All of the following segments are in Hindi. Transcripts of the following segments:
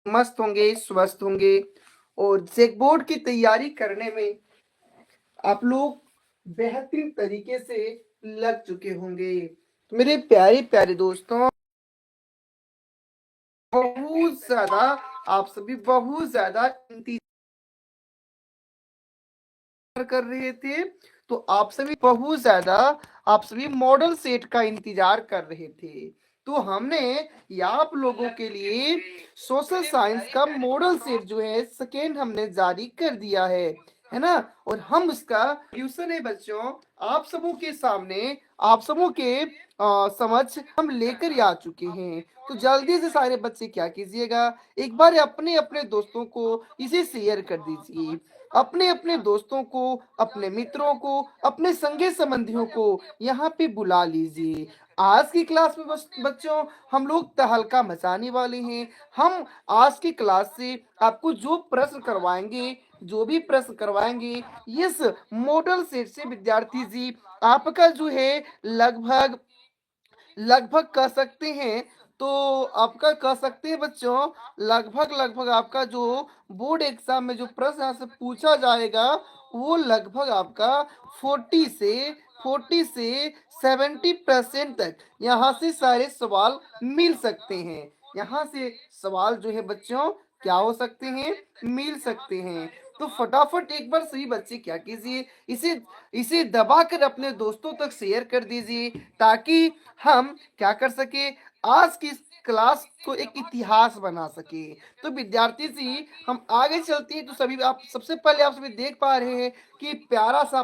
मस्त होंगे, स्वस्थ होंगे और चेक बोर्ड की तैयारी करने में आप लोग बेहतरीन तरीके से लग चुके होंगे। तो मेरे प्यारे प्यारे दोस्तों, बहुत ज्यादा आप सभी बहुत ज्यादा इंतजार कर रहे थे। तो आप सभी मॉडल सेट का इंतजार कर रहे थे। तो हमने आप लोगों के लिए सोशल साइंस का मॉडल सेट जो है सेकेंड हमने जारी कर दिया है ना। और हम उसका ट्यूशन है बच्चों, आप सबों के सामने, आप सबों के समझ हम लेकर आ चुके हैं। तो जल्दी से सारे बच्चे क्या कीजिएगा, एक बार अपने अपने दोस्तों को इसे शेयर कर दीजिए। अपने अपने दोस्तों को, अपने मित्रों को, अपने संगे संबंधियों को यहाँ पे बुला लीजिए। आज की क्लास में बच्चों हम लोग तहलका मचाने वाले हैं। हम आज की क्लास से आपको जो भी प्रश्न करवाएंगे इस मॉडल सेट से विद्यार्थी जी आपका जो है लगभग लगभग कह सकते हैं, तो आपका कह सकते हैं बच्चों, लगभग लगभग आपका जो बोर्ड एग्जाम में जो प्रश्न यहाँ से पूछा जाएगा वो लगभग आपका 40 से 70% तक यहाँ से सारे सवाल मिल सकते हैं। यहाँ से सवाल जो है बच्चों क्या हो सकते हैं, मिल सकते हैं। तो फटाफट एक बार सभी बच्चे क्या कीजिए, इसे इसे दबाकर अपने दोस्तों तक शेयर कर दीजिए, ताकि हम क्या कर सके, आज की क्लास को एक इतिहास बना सके। तो विद्यार्थी जी हम आगे चलते हैं। तो सभी आप सबसे पहले आप सभी देख पा रहे हैं कि प्यारा सा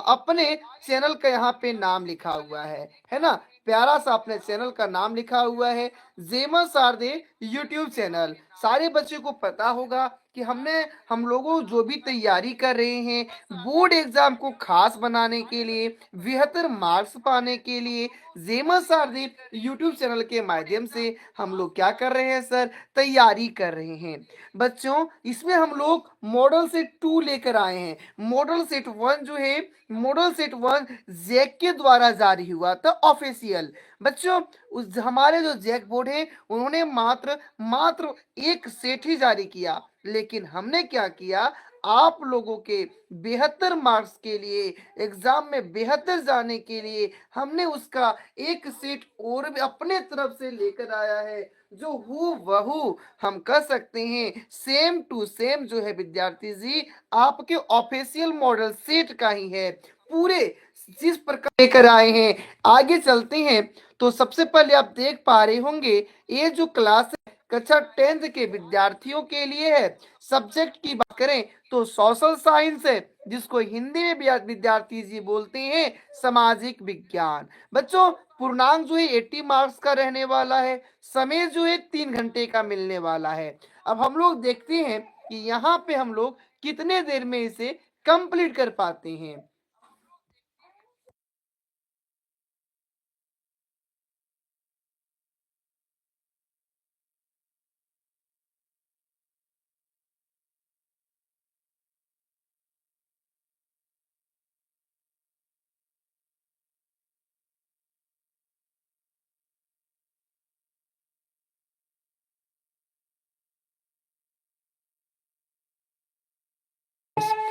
अपने चैनल का यहाँ पे नाम लिखा हुआ है ना। प्यारा सा अपने चैनल का नाम लिखा हुआ है, जेमा शारदे यूट्यूब चैनल। सारे बच्चों को पता होगा कि हम लोगों जो भी तैयारी कर रहे हैं बोर्ड एग्जाम को खास बनाने के लिए, बेहतर मार्क्स पाने के लिए, जेमा शारदे यूट्यूब चैनल के माध्यम से हम लोग क्या कर रहे हैं सर, तैयारी कर रहे हैं। बच्चों इसमें हम लोग मॉडल सेट 2 लेकर आए हैं। मॉडल सेट वन जैक के द्वारा जारी हुआ था ऑफिशियल। बच्चों उस हमारे जो जैक बोर्ड है उन्होंने मात्र मात्र एक सेट ही जारी किया, लेकिन हमने क्या किया, आप लोगों के बेहतर मार्क्स के लिए, एग्जाम में बेहतर जाने के लिए हमने उसका एक सेट और भी अपने तरफ से लेकर आया है, जो हु वहू हम कह सकते हैं सेम टू सेम जो है विद्यार्थी जी आपके ऑफिशियल मॉडल सेट का ही है। पूरे जिस प्रकार लेकर आए हैं, आगे चलते हैं। तो सबसे पहले आप देख पा रहे होंगे ये जो क्लास है कक्षा 10th के विद्यार्थियों के लिए है। सब्जेक्ट की बात करें तो सोशल साइंस है, जिसको हिंदी में विद्यार्थी जी बोलते हैं सामाजिक विज्ञान। बच्चों पूर्णांक जो है 80 मार्क्स का रहने वाला है, समय जो है 3 घंटे का मिलने वाला है। अब हम लोग देखते हैं कि यहाँ पे हम लोग कितने देर में इसे कंप्लीट कर पाते हैं।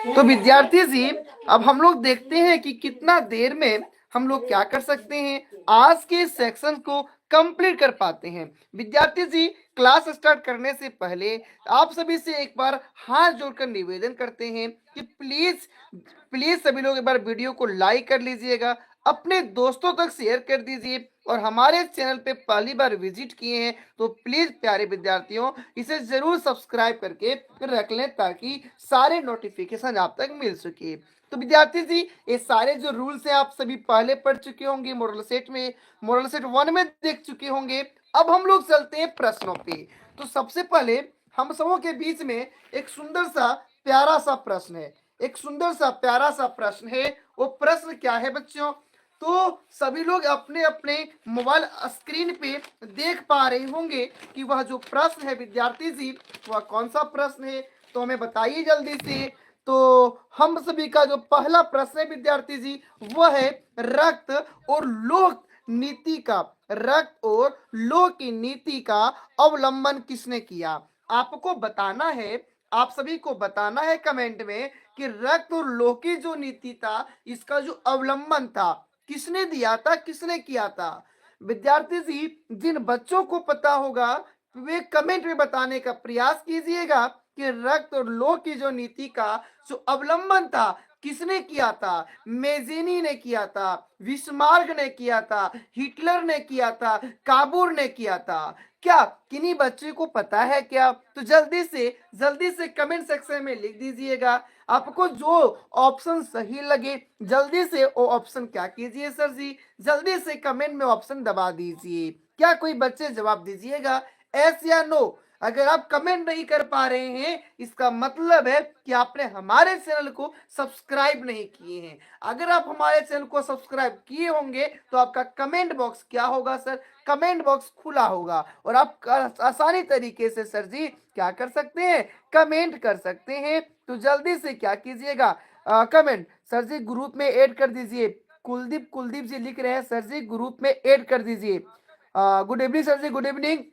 तो विद्यार्थी जी अब हम लोग देखते हैं कि कितना देर में हम लोग क्या कर सकते हैं, आज के सेक्शन को कंप्लीट कर पाते हैं। विद्यार्थी जी क्लास स्टार्ट करने से पहले आप सभी से एक बार हाथ जोड़कर निवेदन करते हैं कि प्लीज प्लीज सभी लोग एक बार वीडियो को लाइक कर लीजिएगा, अपने दोस्तों तक शेयर कर दीजिए, और हमारे चैनल पे पहली बार विजिट किए हैं तो प्लीज प्यारे विद्यार्थियों इसे जरूर सब्सक्राइब करके रख लें, ताकि सारे नोटिफिकेशन आप तक मिल सके। तो विद्यार्थी जी ये सारे जो रूल्स हैं आप सभी पहले पढ़ चुके होंगे, मॉडल सेट 1 में देख चुके होंगे। अब हम लोग चलते हैं प्रश्नों पे। तो सबसे पहले हम सबों के बीच में एक सुंदर सा प्यारा सा प्रश्न है, एक सुंदर सा प्यारा सा प्रश्न है। वो प्रश्न क्या है बच्चों, तो सभी लोग अपने अपने मोबाइल स्क्रीन पे देख पा रहे होंगे कि वह जो प्रश्न है विद्यार्थी जी वह कौन सा प्रश्न है, तो हमें बताइए जल्दी से। तो हम सभी का जो पहला प्रश्न है विद्यार्थी जी वह है रक्त और लोह नीति का रक्त और लोह की नीति का अवलंबन किसने किया? आपको बताना है, आप सभी को बताना है कमेंट में कि रक्त और लोह की जो नीति था, इसका जो अवलंबन था, किसने दिया था, किसने किया था? विद्यार्थी जी, जिन बच्चों को पता होगा वे कमेंट में बताने का प्रयास कीजिएगा कि रक्त और लोह की जो नीति का जो अवलंबन था, किसने किया था? मेजिनी ने किया था, विस्मार्क ने किया था, हिटलर ने किया था, काबूर ने किया था। क्या किन्हीं बच्चे को पता है क्या? तो जल्दी से कमेंट सेक्शन में लिख दीजिएगा। आपको जो ऑप्शन सही लगे जल्दी से वो ऑप्शन क्या कीजिए सर जी, जल्दी से कमेंट में ऑप्शन दबा दीजिए। क्या कोई बच्चे जवाब दीजिएगा, एस या नो? अगर आप कमेंट नहीं कर पा रहे हैं, इसका मतलब है कि आपने हमारे चैनल को सब्सक्राइब नहीं किए हैं। अगर आप हमारे चैनल को सब्सक्राइब किए होंगे तो आपका कमेंट बॉक्स क्या होगा सर? कमेंट बॉक्स खुला होगा और आप आसानी तरीके से सर जी क्या कर सकते हैं? कमेंट कर सकते हैं। तो जल्दी से क्या कीजिएगा, कमेंट सर जी ग्रुप में ऐड कर दीजिए। कुलदीप जी लिख रहे हैं सर जी ग्रुप में ऐड कर दीजिए। गुड इवनिंग सर जी, गुड इवनिंग।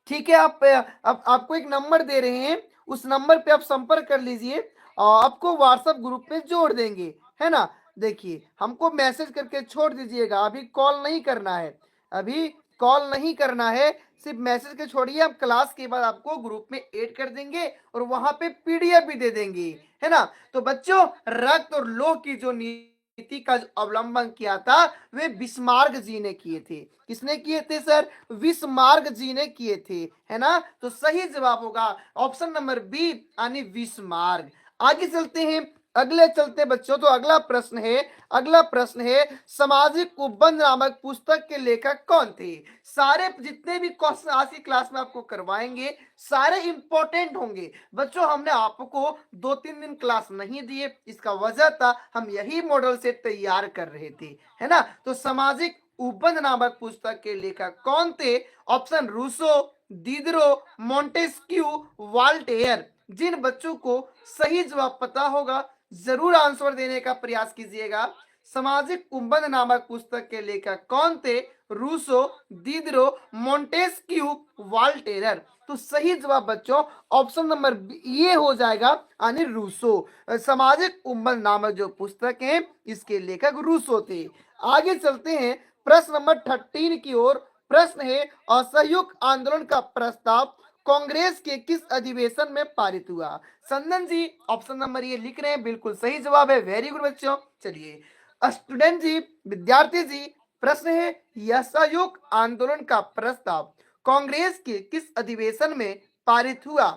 ठीक है, आप अब आपको एक नंबर दे रहे हैं, उस नंबर पे आप संपर्क कर लीजिए और आपको व्हाट्सएप ग्रुप में जोड़ देंगे, है ना? देखिए, हमको मैसेज करके छोड़ दीजिएगा, अभी कॉल नहीं करना है, अभी कॉल नहीं करना है, सिर्फ मैसेज के छोड़िए। हम क्लास के बाद आपको ग्रुप में ऐड कर देंगे और वहां पे पीडीएफ भी दे देंगे, है ना? तो बच्चों, रक्त और लोह की जो नीति का अवलंबन किया था वे बिस्मार्क जी ने किए थे। किसने किए थे सर? बिस्मार्क जी ने किए थे, है ना? तो सही जवाब होगा ऑप्शन नंबर बी यानी बिस्मार्क। आगे चलते हैं, अगले चलते बच्चों। तो अगला प्रश्न है सामाजिक उपबंध नामक पुस्तक के लेखक कौन थे? सारे जितने भी क्वेश्चन आज की क्लास में आपको करवाएंगे सारे इंपॉर्टेंट होंगे बच्चों। हमने आपको 2-3 दिन क्लास नहीं दिए, इसका वजह था हम यही मॉडल से तैयार कर रहे थे, है ना? तो सामाजिक उपबंध नामक पुस्तक के लेखक कौन थे? Option Rousseau, Diderot, Montesquieu, Voltaire. जिन बच्चों को सही जवाब पता होगा जरूर आंसर देने का प्रयास कीजिएगा। सामाजिक उपबंध नामक पुस्तक के लेखक कौन थे? Rousseau, Diderot, Montesquieu, Voltaire. तो सही जवाब बच्चों ऑप्शन नंबर ये हो जाएगा यानी रूसो। सामाजिक उपबंध नामक जो पुस्तक है इसके लेखक रूसो थे। आगे चलते हैं प्रश्न नंबर 13 की ओर। प्रश्न है असहयोग आंदोलन का प्रस्ताव कांग्रेस के किस अधिवेशन में पारित हुआ? संदन जी ऑप्शन नंबर ये लिख रहे हैं, बिल्कुल सही जवाब है, वेरी गुड बच्चों। चलिए स्टूडेंट जी, विद्यार्थी जी, प्रश्न है यह असहयोग आंदोलन का प्रस्ताव कांग्रेस के किस अधिवेशन में पारित हुआ?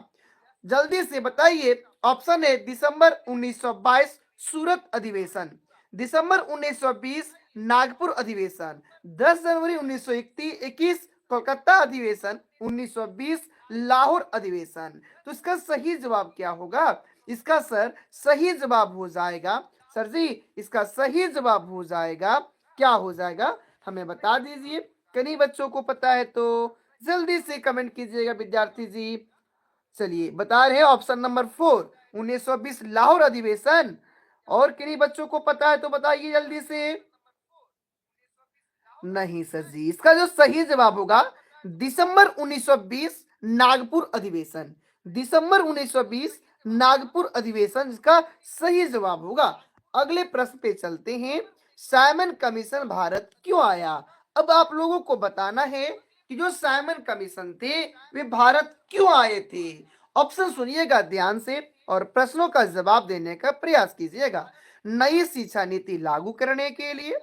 जल्दी से बताइए। ऑप्शन है दिसंबर 1922 सूरत अधिवेशन, दिसंबर 1920 नागपुर अधिवेशन, 10 जनवरी 1921 कोलकाता अधिवेशन, 1920 लाहौर अधिवेशन। तो इसका सही जवाब क्या होगा? इसका सर सही जवाब हो जाएगा, सर जी इसका सही जवाब हो जाएगा, क्या हो जाएगा हमें बता दीजिए। कहीं बच्चों को पता है तो जल्दी से कमेंट कीजिएगा विद्यार्थी जी। चलिए बता रहे हैं ऑप्शन नंबर 4 1920 लाहौर अधिवेशन। और किन्हीं बच्चों को पता है तो बताइए जल्दी से। नहीं सर जी, इसका जो सही जवाब होगा दिसंबर 1920 नागपुर अधिवेशन, दिसंबर 1920 नागपुर अधिवेशन इसका सही जवाब होगा। अगले प्रश्न पे चलते हैं। साइमन कमीशन भारत क्यों आया? अब आप लोगों को बताना है कि जो साइमन कमीशन थे वे भारत क्यों आए थे। ऑप्शन सुनिएगा ध्यान से और प्रश्नों का जवाब देने का प्रयास कीजिएगा। नई शिक्षा नीति लागू करने के लिए,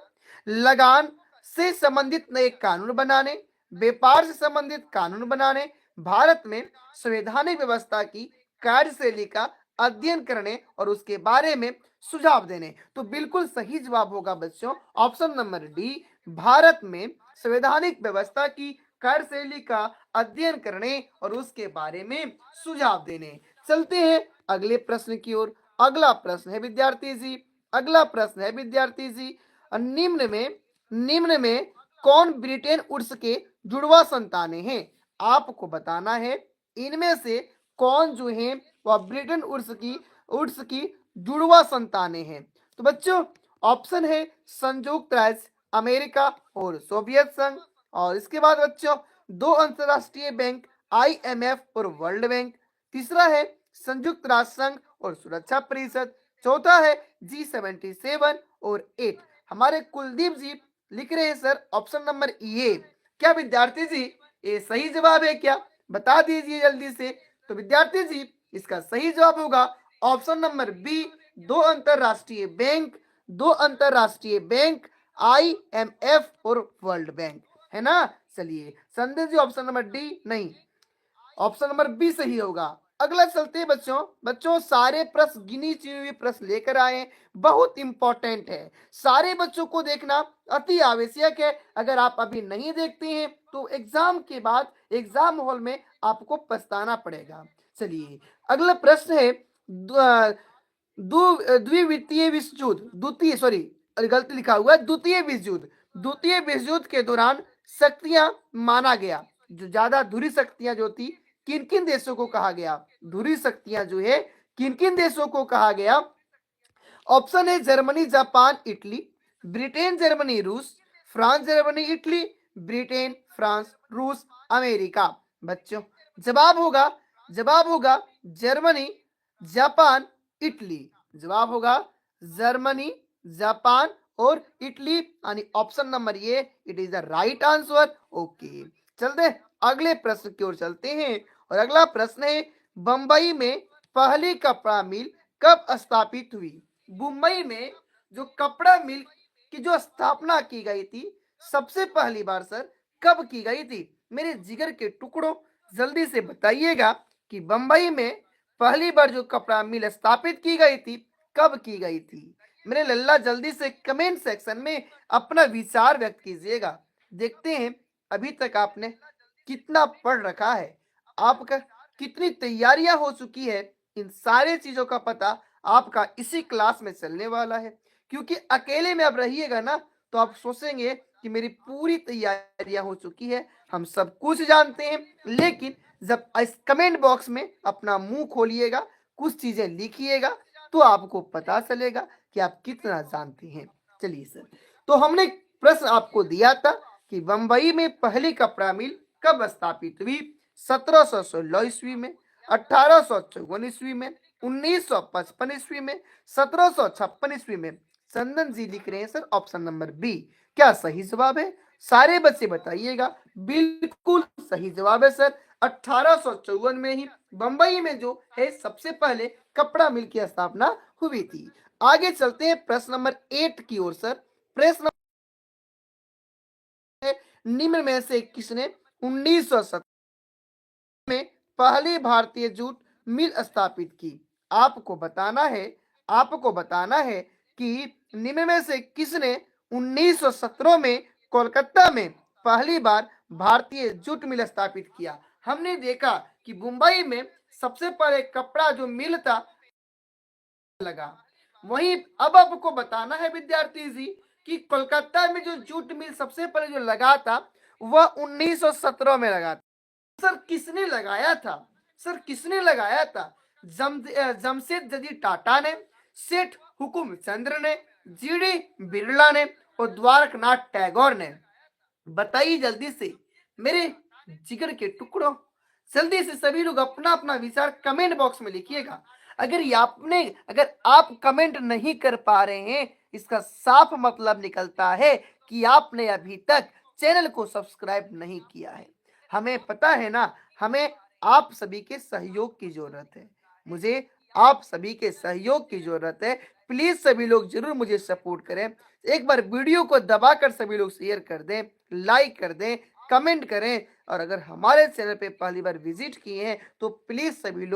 लगान से संबंधित नए कानून बनाने, व्यापार से संबंधित कानून बनाने, भारत में संवैधानिक व्यवस्था की कार्यशैली का अध्ययन करने और उसके बारे में सुझाव देने। तो बिल्कुल सही जवाब होगा बच्चों ऑप्शन नंबर डी, भारत में संवैधानिक व्यवस्था की कार्यशैली का अध्ययन करने और उसके बारे में सुझाव देने। चलते हैं अगले प्रश्न की ओर। अगला प्रश्न है विद्यार्थी जी, अगला प्रश्न है विद्यार्थी जी, निम्न में कौन ब्रिटेन उड्स के जुड़वा संतानें हैं? आपको बताना है इनमें से कौन जो है वह ब्रिटेन उड्स की जुड़वा संतानें हैं। तो बच्चों ऑप्शन है संयुक्त राज्य अमेरिका और सोवियत संघ, और इसके बाद बच्चों दो अंतरराष्ट्रीय बैंक IMF और वर्ल्ड बैंक। तीसरा है संयुक्त राष्ट्र संघ और सुरक्षा परिषद। चौथा है G77 और 8। हमारे कुलदीप जी लिख रहे हैं सर ऑप्शन नंबर ए। क्या विद्यार्थी जी ये सही जवाब है क्या? बता दीजिए जल्दी से। तो विद्यार्थी जी इसका सही जवाब होगा ऑप्शन नंबर बी, दो अंतरराष्ट्रीय बैंक IMF और वर्ल्ड बैंक, है ना। चलिए संदेश जी ऑप्शन नंबर डी नहीं, ऑप्शन नंबर बी सही होगा। अगला चलते हैं बच्चों सारे प्रश्न गिनी चुनी हुई प्रश्न लेकर आए, बहुत इंपॉर्टेंट है, सारे बच्चों को देखना अति आवश्यक है। अगर आप अभी नहीं देखते हैं तो एग्जाम के बाद एग्जाम हॉल में आपको पछताना पड़ेगा। चलिए अगला प्रश्न है द्वितीय विश्व युद्ध, द्वितीय सॉरी गलती लिखा हुआ है, द्वितीय विश्व युद्ध के दौरान शक्तियां माना गया, जो ज्यादा धुरी शक्तियां जो थी किन किन देशों को कहा गया? धुरी शक्तियां जो है किन किन देशों को कहा गया? ऑप्शन है Germany Japan Italy, Britain Germany रूस, France Germany Italy, Britain France रूस अमेरिका। बच्चों जवाब होगा जर्मनी जापान इटली। जवाब होगा जर्मनी जापान और इटली, यानी option number A it is the right answer. Okay चलते अगले प्रश्न की ओर चलते हैं और अगला प्रश्न है बंबई में पहली कपड़ा मिल कब स्थापित हुई? मुंबई में जो कपड़ा मिल की जो स्थापना की गई थी सबसे पहली बार सर कब की गई थी? मेरे जिगर के टुकड़ों जल्दी से बताइएगा कि बंबई में पहली बार जो कपड़ा मिल स्थापित की गई थी कब की गई थी? मेरे लल्ला जल्दी से कमेंट सेक्शन में अपना विचार व्यक्त कीजिएगा। देखते हैं अभी तक आपने कितना पढ़ रखा है, आपका कितनी तैयारियां हो चुकी है। इन सारे चीजों का पता आपका इसी क्लास में चलने वाला है, क्योंकि अकेले में आप रहिएगा ना तो आप सोचेंगे कि मेरी पूरी तैयारियां हो चुकी है, हम सब कुछ जानते हैं। लेकिन जब इस कमेंट बॉक्स में अपना मुंह खोलिएगा, कुछ चीजें लिखिएगा, तो आपको पता चलेगा कि आप कितना जानते हैं। चलिए सर, तो हमने प्रश्न आपको दिया था कि बंबई में पहली कपड़ा मिल कब स्थापित हुई? 1716 ईस्वी में, 1854 ईस्वी में, 1955 ईस्वी में, 1756 ईस्वी में। चंदन जी लिख रहे हैं सर ऑप्शन नंबर बी। क्या सही जवाब है? सारे बच्चे बताइएगा। बिल्कुल सही जवाब है सर, 1854 में ही बंबई में जो है सबसे पहले कपड़ा मिल की स्थापना हुई थी। आगे चलते हैं प्रश्न नंबर 8 की ओर सर। प्रश्न निम्न में से किसने 1970 में पहली भारतीय जूट मिल स्थापित की? आपको बताना है कि निम्न में से किसने 1917 में कोलकाता में पहली बार भारतीय जूट मिल स्थापित किया? हमने देखा कि मुंबई में सबसे पहले कपड़ा जो मिल था लगा, वहीं अब आपको बताना है विद्यार्थी जी कि कोलकाता में जो जूट मिल सबसे पहले जो लगा था वह 1917 में लगा था। सर किसने लगाया था? जमशेदजी टाटा ने, सेठ हुकुम चंद्र ने, जीडी बिरला ने और द्वारकनाथ टैगोर ने। बताइए जल्दी से मेरे जिगर के टुकड़ों, जल्दी से सभी लोग अपना अपना विचार कमेंट बॉक्स में लिखिएगा। अगर आप कमेंट नहीं कर पा रहे हैं, इसका साफ मतलब निकलता है कि आपने अभी तक चैनल को सब्सक्राइब नहीं किया है। हमें पता है ना, हमें आप सभी के सहयोग की जरूरत है, मुझे आप सभी के सहयोग की जरूरत है। प्लीज सभी लोग जरूर मुझे सपोर्ट करें। एक बार वीडियो को दबाकर सभी लोग शेयर कर दें, लाइक कर दें, कमेंट करें, और अगर हमारे चैनल पे पहली बार विजिट किए हैं तो प्लीज सभी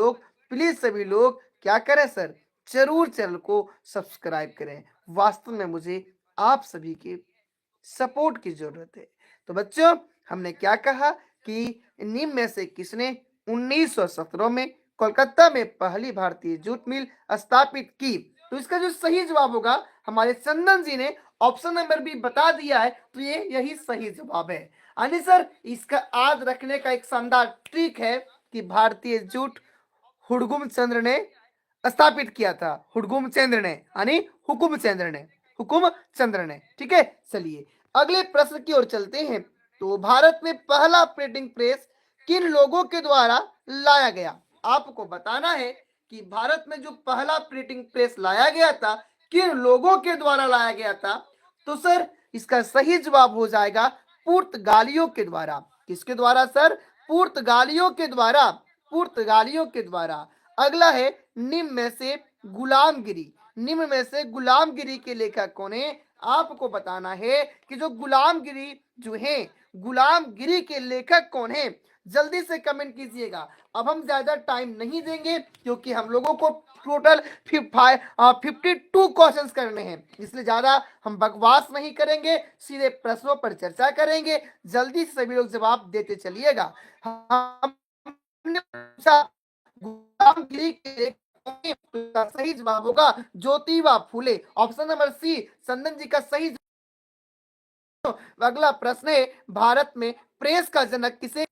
लोग क्या करें सर, जरूर चैनल को सब्सक्राइब करें। वास्तव में मुझे आप सभी के सपोर्ट की जरूरत है। तो बच्चों हमने क्या कहा कि निम्न में से किसने 1917 में कोलकाता में पहली भारतीय जूट मिल स्थापित की? तो इसका जो सही जवाब होगा हमारे चंदन जी ने ऑप्शन नंबर बी बता दिया है, तो ये यही सही जवाब है। यानी सर इसका याद रखने का एक शानदार ट्रिक है कि भारतीय जूट हुड़गुम चंद्र ने स्थापित किया था। हुड़गुम चंद्र ने यानी हुकुम चंद्र ने, ठीक है। चलिए अगले प्रश्न की ओर चलते हैं। तो भारत में पहला प्रिंटिंग प्रेस किन लोगों के द्वारा लाया गया? आपको बताना है कि भारत में जो पहला प्रिंटिंग प्रेस लाया गया था किन लोगों के द्वारा लाया गया था? तो सर इसका सही जवाब हो जाएगा पुर्तगालियों के द्वारा। किसके द्वारा सर? पुर्तगालियों के द्वारा। पुर्तगालियों के द्वारा। अगला है निम्न में से गुलामगिरी। निम्न में से गुलामगिरी के लेखक कौन है? आपको बताना है कि जो गुलामगिरी जो है, गुलामगिरी के लेखक कौन है? जल्दी से कमेंट कीजिएगा। अब हम ज्यादा टाइम नहीं देंगे क्योंकि हम लोगों को टोटल 52 क्वेश्चंस करने हैं, इसलिए ज्यादा हम बकवास नहीं करेंगे, सीधे प्रश्नों पर चर्चा करेंगे। जल्दी से सभी लोग जवाब देते चलिएगा। हमने पूछा गुलामगिरी के सही जवाब होगा Jyotiba Phule. Option number C चंदन जी का सही। अगला प्रश्न है भारत में प्रेस का जनक किसे?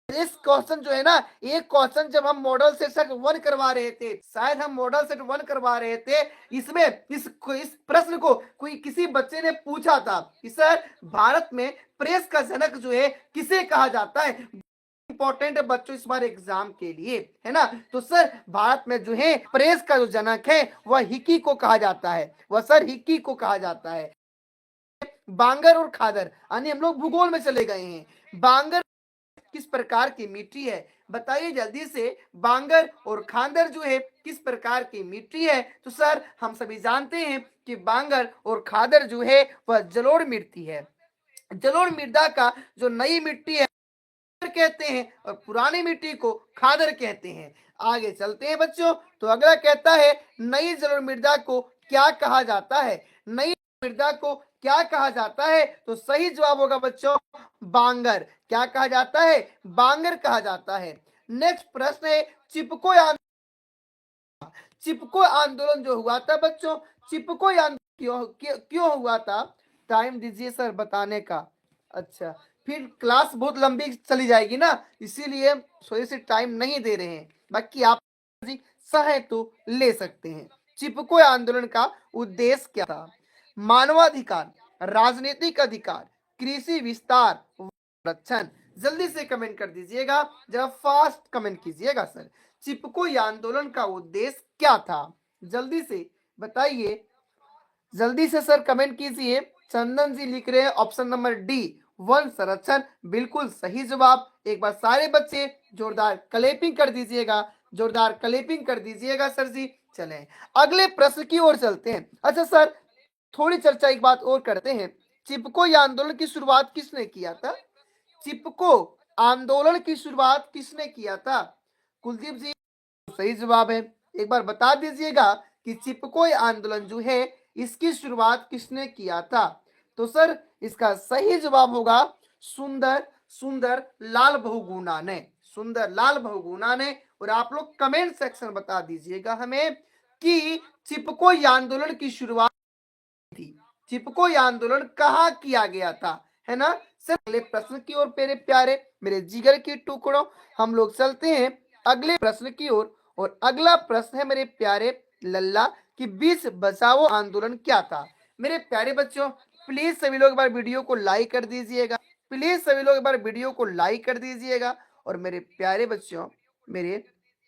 इस क्वेश्चन जो है ना, एक क्वेश्चन जब हम मॉडल सेट 1 करवा रहे थे, शायद हम मॉडल सेट 1 करवा रहे थे, इसमें इस प्रश्न को कोई किसी बच्चे ने पूछा था कि सर भारत में प्रेस का जनक जो है किसे कहा जाता है? इंपॉर्टेंट है बच्चों इस बार एग्जाम के लिए, है ना। तो सर भारत में जो है प्रेस का जो जनक है वह हिक्की को कहा जाता है। वह सर हिक्की को कहा जाता है। बांगर और खादर, यानी हम लोग भूगोल में चले गए हैं। बांगर किस प्रकार की मिट्टी है? बताइए जल्दी से। बांगर और खादर जो है किस प्रकार की मिट्टी है? तो सर हम सभी जानते हैं कि बांगर और खादर जो है वह जलोढ़ मिट्टी है। जलोढ़ मृदा का जो नई मिट्टी है कहते हैं और पुरानी मिट्टी को खादर कहते हैं। आगे चलते हैं बच्चों। तो अगला कहता है नई जलोढ़ मृदा को क्या कहा जाता है? नई मृदा को क्या कहा जाता है? तो सही जवाब होगा बच्चों बांगर। क्या कहा जाता है? बांगर कहा जाता है। नेक्स्ट प्रश्न है चिपको चिपको आंदोलन जो हुआ था बच्चों, चिपको आंदोलन क्यों हुआ था? टाइम दीजिए सर बताने का। अच्छा, फिर क्लास बहुत लंबी चली जाएगी ना, इसीलिए थोड़ी सी टाइम नहीं दे रहे हैं। बाकी आप सहे तो ले सकते हैं। चिपको आंदोलन का उद्देश्य क्या था? मानवाधिकार, राजनीतिक अधिकार, कृषि विस्तार, संरक्षण। जल्दी से कमेंट कर दीजिएगा, जरा फास्ट कमेंट कीजिएगा सर। चिपको आंदोलन का उद्देश्य क्या था? जल्दी से बताइए, जल्दी से सर कमेंट कीजिए। चंदन जी लिख रहे हैं ऑप्शन नंबर डी वन संरक्षण, बिल्कुल सही जवाब। एक बार सारे बच्चे जोरदार क्लैपिंग कर दीजिएगा, जोरदार क्लैपिंग कर दीजिएगा सर जी। चलें अगले प्रश्न की ओर चलते हैं। अच्छा सर थोड़ी चर्चा एक बात और करते हैं। चिपको आंदोलन की शुरुआत किसने किया था? चिपको आंदोलन की शुरुआत किसने किया था? कुलदीप जी सही जवाब है। एक बार बता दीजिएगा कि चिपको आंदोलन जो है इसकी शुरुआत किसने किया था? तो सर इसका सही जवाब होगा सुंदर सुंदर लाल बहुगुणा ने। सुंदर लाल बहुगुणा ने। और आप लोग कमेंट सेक्शन बता दीजिएगा हमें कि चिपको आंदोलन की शुरुआत थी, चिपको आंदोलन कहाँ किया गया था, है ना। सर अगले प्रश्न की ओर मेरे प्यारे मेरे जिगर के टुकड़ों, हम लोग चलते हैं अगले प्रश्न की ओर। और अगला प्रश्न है मेरे प्यारे लल्ला कि 20 बचाओ आंदोलन क्या था? मेरे प्यारे बच्चों प्लीज सभी लोग एक बार वीडियो को लाइक कर दीजिएगा। प्लीज सभी लोग एक बार वीडियो को लाइक कर दीजिएगा। और मेरे प्यारे बच्चों, मेरे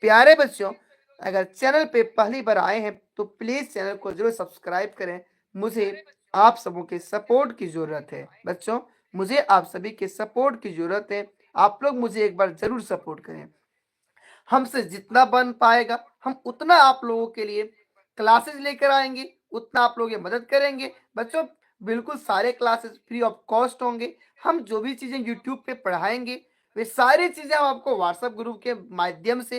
प्यारे बच्चों, अगर चैनल पे पहली बार आए हैं तो प्लीज चैनल को जरूर सब्सक्राइब करें। मुझे आप सबों के सपोर्ट की जरूरत है बच्चों, मुझे आप सभी के सपोर्ट की जरूरत है। आप लोग मुझे एक बार जरूर सपोर्ट करें। हमसे जितना बन पाएगा हम उतना आप लोगों के लिए क्लासेस लेकर आएंगे, उतना आप लोग ये मदद करेंगे बच्चों। बिल्कुल सारे क्लासेस फ्री ऑफ कॉस्ट होंगे। हम जो भी चीजें यूट्यूब पे पढ़ाएंगे वे सारी चीजें हम आपको व्हाट्सएप ग्रुप के माध्यम से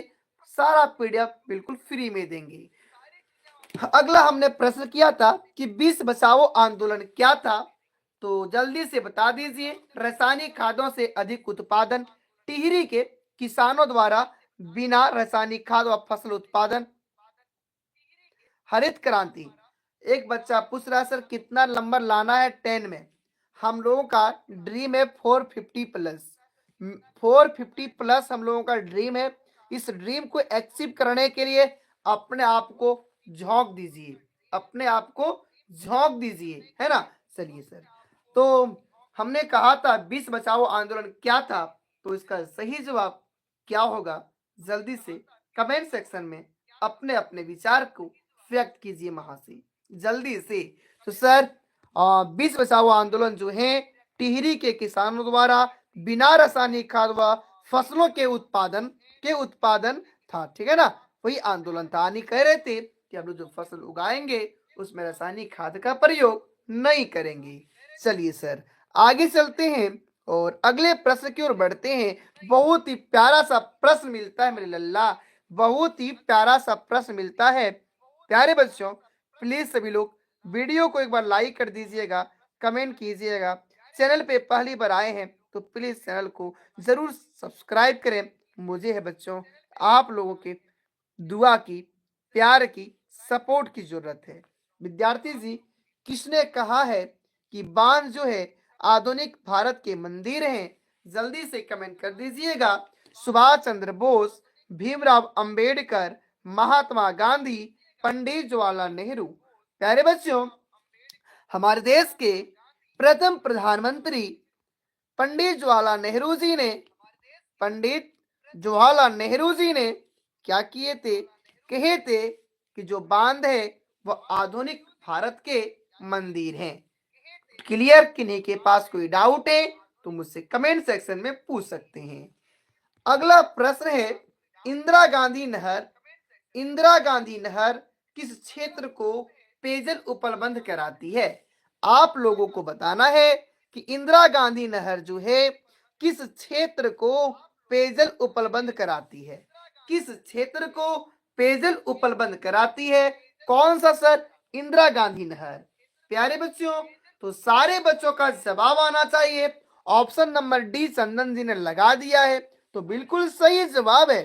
सारा पीडीएफ बिल्कुल फ्री में देंगे। अगला हमने प्रश्न किया था कि 20 बचाओ आंदोलन क्या था? तो जल्दी से बता दीजिए। रासायनिक खादों से अधिक उत्पादन, टिहरी के किसानों द्वारा बिना रासायनिक खाद व फसल उत्पादन, हरित क्रांति। एक बच्चा पूछ रहा है सर कितना नंबर लाना है 10 में? हम लोगों का ड्रीम है 450 प्लस। 450 प्लस हम लोगों का ड्रीम है। इस ड्रीम को अचीव करने के लिए अपने आप को झोंक दीजिए, अपने आप को झोंक दीजिए, है ना। चलिए सर तो हमने कहा था 20 बचाओ आंदोलन क्या था, तो इसका सही जवाब क्या होगा, जल्दी से कमेंट सेक्शन में अपने अपने विचार को व्यक्त कीजिए महाशय, जल्दी से। तो सर 20 बचाओ आंदोलन जो है टिहरी के किसानों द्वारा बिना रासायनिक खाद व फसलों के उत्पादन था, ठीक है ना, वही आंदोलन था। यानी कह रहे थे कि हम लोग जो फसल उगाएंगे उसमें रासायनिक खाद का प्रयोग नहीं करेंगे। चलिए सर आगे चलते हैं और अगले प्रश्न की ओर बढ़ते हैं। बहुत ही प्यारा सा प्रश्न मिलता है मेरे लल्ला, बहुत ही प्यारा सा प्रश्न मिलता है। प्यारे बच्चों प्लीज सभी लोग वीडियो को एक बार लाइक कर दीजिएगा, कमेंट कीजिएगा। चैनल पे पहली बार आए हैं तो प्लीज चैनल को जरूर सब्सक्राइब करें। मुझे है बच्चों आप लोगों के दुआ की, प्यार की, सपोर्ट की जरूरत है। विद्यार्थी जी किसने कहा है कि बांध जो है आधुनिक भारत के मंदिर हैं, जल्दी से कमेंट कर दीजिएगा। सुभाष चंद्र बोस, भीमराव अंबेडकर, महात्मा गांधी, पंडित जवाहरलाल नेहरू। प्यारे बच्चों हमारे देश के प्रथम प्रधानमंत्री पंडित जवाहरलाल नेहरू जी ने, पंडित जवाहरलाल नेहरू जी ने क्या किए थे, कहे थे कि जो बांध है वह आधुनिक भारत के मंदिर हैं। क्लियर? किन्हीं के पास कोई डाउट है तो मुझसे कमेंट सेक्शन में पूछ सकते हैं। अगला प्रश्न है इंदिरा गांधी नहर, इंदिरा गांधी नहर किस क्षेत्र को पेयजल उपलब्ध कराती है? आप लोगों को बताना है कि इंदिरा गांधी नहर जो है किस क्षेत्र को पेयजल उपलब्ध कराती है, किस क्षेत्र को पेयजल उपलब्ध कराती है, कौन सा सर? इंदिरा गांधी नहर। प्यारे बच्चों तो सारे बच्चों का जवाब आना चाहिए। ऑप्शन नंबर डी चंदन जी ने लगा दिया है, तो बिल्कुल सही जवाब है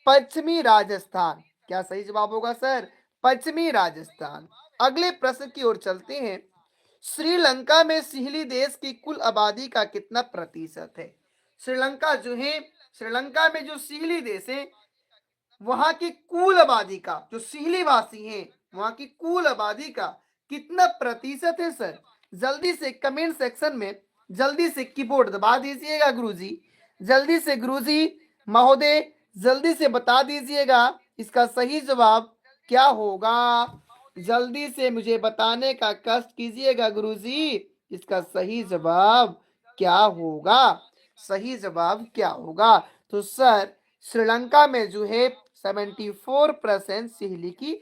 पश्चिमी राजस्थान। क्या सही जवाब होगा सर? पश्चिमी राजस्थान। अगले प्रश्न की ओर चलते हैं। श्रीलंका में सिंहली देश की कुल आबादी का कितना प्रतिशत है? श्रीलंका जो है, श्रीलंका में जो सिंहली देश है वहां की कुल आबादी का, जो सिंहली वासी हैं वहां की कुल आबादी का कितना प्रतिशत है सर? जल्दी से कमेंट सेक्शन में जल्दी से कीबोर्ड दबा दीजिएगा गुरुजी, जल्दी से गुरुजी महोदय जल्दी से बता दीजिएगा इसका सही जवाब क्या होगा। जल्दी से मुझे बताने का कष्ट कीजिएगा गुरुजी, इसका सही जवाब क्या होगा, सही जवाब क्या होगा? तो सर श्रीलंका में जो है 74% सिंहली की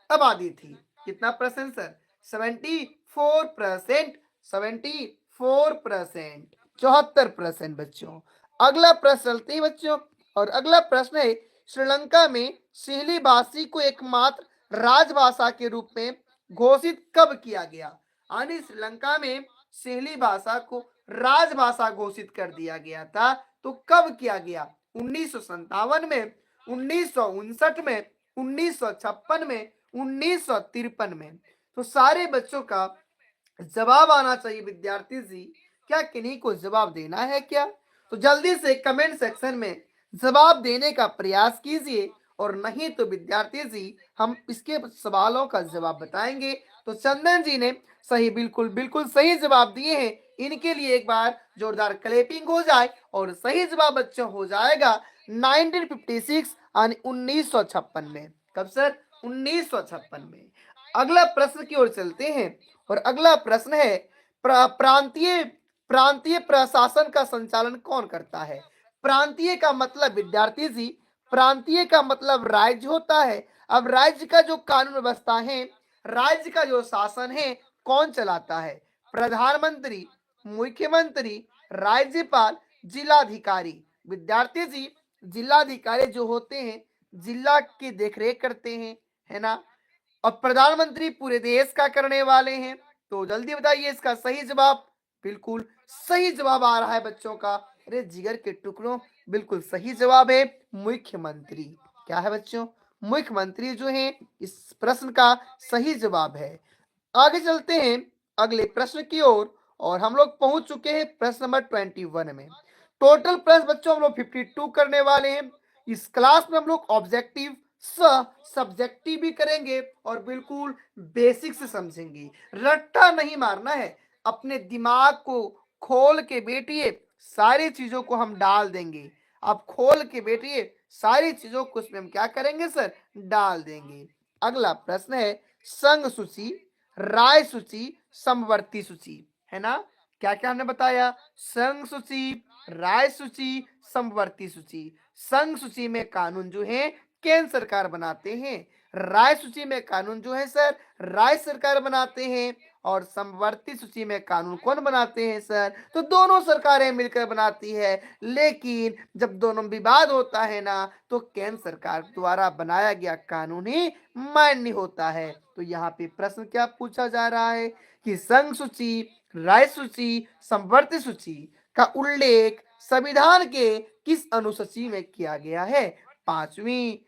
आबादी थी। कितना परसेंट सर? 74%, 74%, 74% बच्चों। अगला प्रश्न चलते हैं बच्चों और अगला प्रश्न है श्रीलंका में सिंहली भाषी को एकमात्र राजभाषा के रूप में घोषित कब किया गया? यानी श्रीलंका में सिंहली भाषा को राजभाषा घोषित कर दिया गया था, तो कब किया गया? 1957 में, 1959 में, 1956 में, 1953 में। तो सारे बच्चों का जवाब आना चाहिए विद्यार्थी जी। क्या किन्हीं को जवाब देना है क्या? तो जल्दी से कमेंट सेक्शन में जवाब देने का प्रयास कीजिए, और नहीं तो विद्यार्थी जी हम इसके सवालों का जवाब बताएंगे। तो चंदन जी ने सही, बिल्कुल बिल्कुल सही जवाब दिए हैं। इनके लिए एक बार जोरदार क्लैपिंग हो जाए। और सही जवाब बच्चों हो जाएगा 1956 यानी 1956 में। कब सर? 1956 में। अगला प्रश्न की ओर चलते हैं और अगला प्रश्न है प्रांतीय प्रांतीय प्रशासन का संचालन कौन करता है? प्रांतीय का मतलब विद्यार्थी जी, प्रांतीय का मतलब राज्य होता है। अब राज्य का जो कानून व्यवस्था है, राज्य का जो शासन है कौन चलाता है? प्रधानमंत्री, मुख्यमंत्री, राज्यपाल, जिलाधिकारी। विद्यार्थी जी जिलाधिकारी जो होते हैं जिला की देखरेख करते हैं, है ना, और प्रधानमंत्री पूरे देश का करने वाले हैं। तो जल्दी बताइए इसका सही जवाब। बिल्कुल सही जवाब आ रहा है बच्चों का, अरे जिगर के टुकड़ों, बिल्कुल सही जवाब है मुख्यमंत्री। क्या है बच्चों? मुख्यमंत्री जो है इस प्रश्न का सही जवाब है। आगे चलते हैं अगले प्रश्न की ओर और हम लोग पहुंच चुके हैं प्रश्न नंबर 21 में। टोटल प्रश्न बच्चों हम लोग 52 करने वाले हैं। इस क्लास में हम लोग ऑब्जेक्टिव सब्जेक्टिव भी करेंगे और बिल्कुल बेसिक से समझेंगे। रट्टा नहीं मारना है, अपने दिमाग को खोल के बैठिए, सारी चीजों को हम डाल देंगे। आप खोल के बैठिए, सारी चीजों को उसमें हम क्या करेंगे सर, डाल देंगे। अगला प्रश्न है संघ सूची, राय सूची, समवर्ती सूची, है ना। क्या क्या हमने बताया, संघ सूची, राय सूची, समवर्ती सूची। संघ सूची में कानून जो है केंद्र सरकार बनाते हैं, राय सूची में कानून जो है सर राज्य सरकार बनाते हैं, और समवर्ती सूची में कानून कौन बनाते हैं सर, तो दोनों सरकारें मिलकर बनाती है। लेकिन जब दोनों विवाद होता है ना, तो केंद्र सरकार द्वारा बनाया गया कानून ही मान्य होता है। तो यहाँ पे प्रश्न क्या पूछा जा रहा है कि संघ सूची, राय सूची, समवर्ती सूची का उल्लेख संविधान के किस अनुसूची में किया गया है, पांचवी,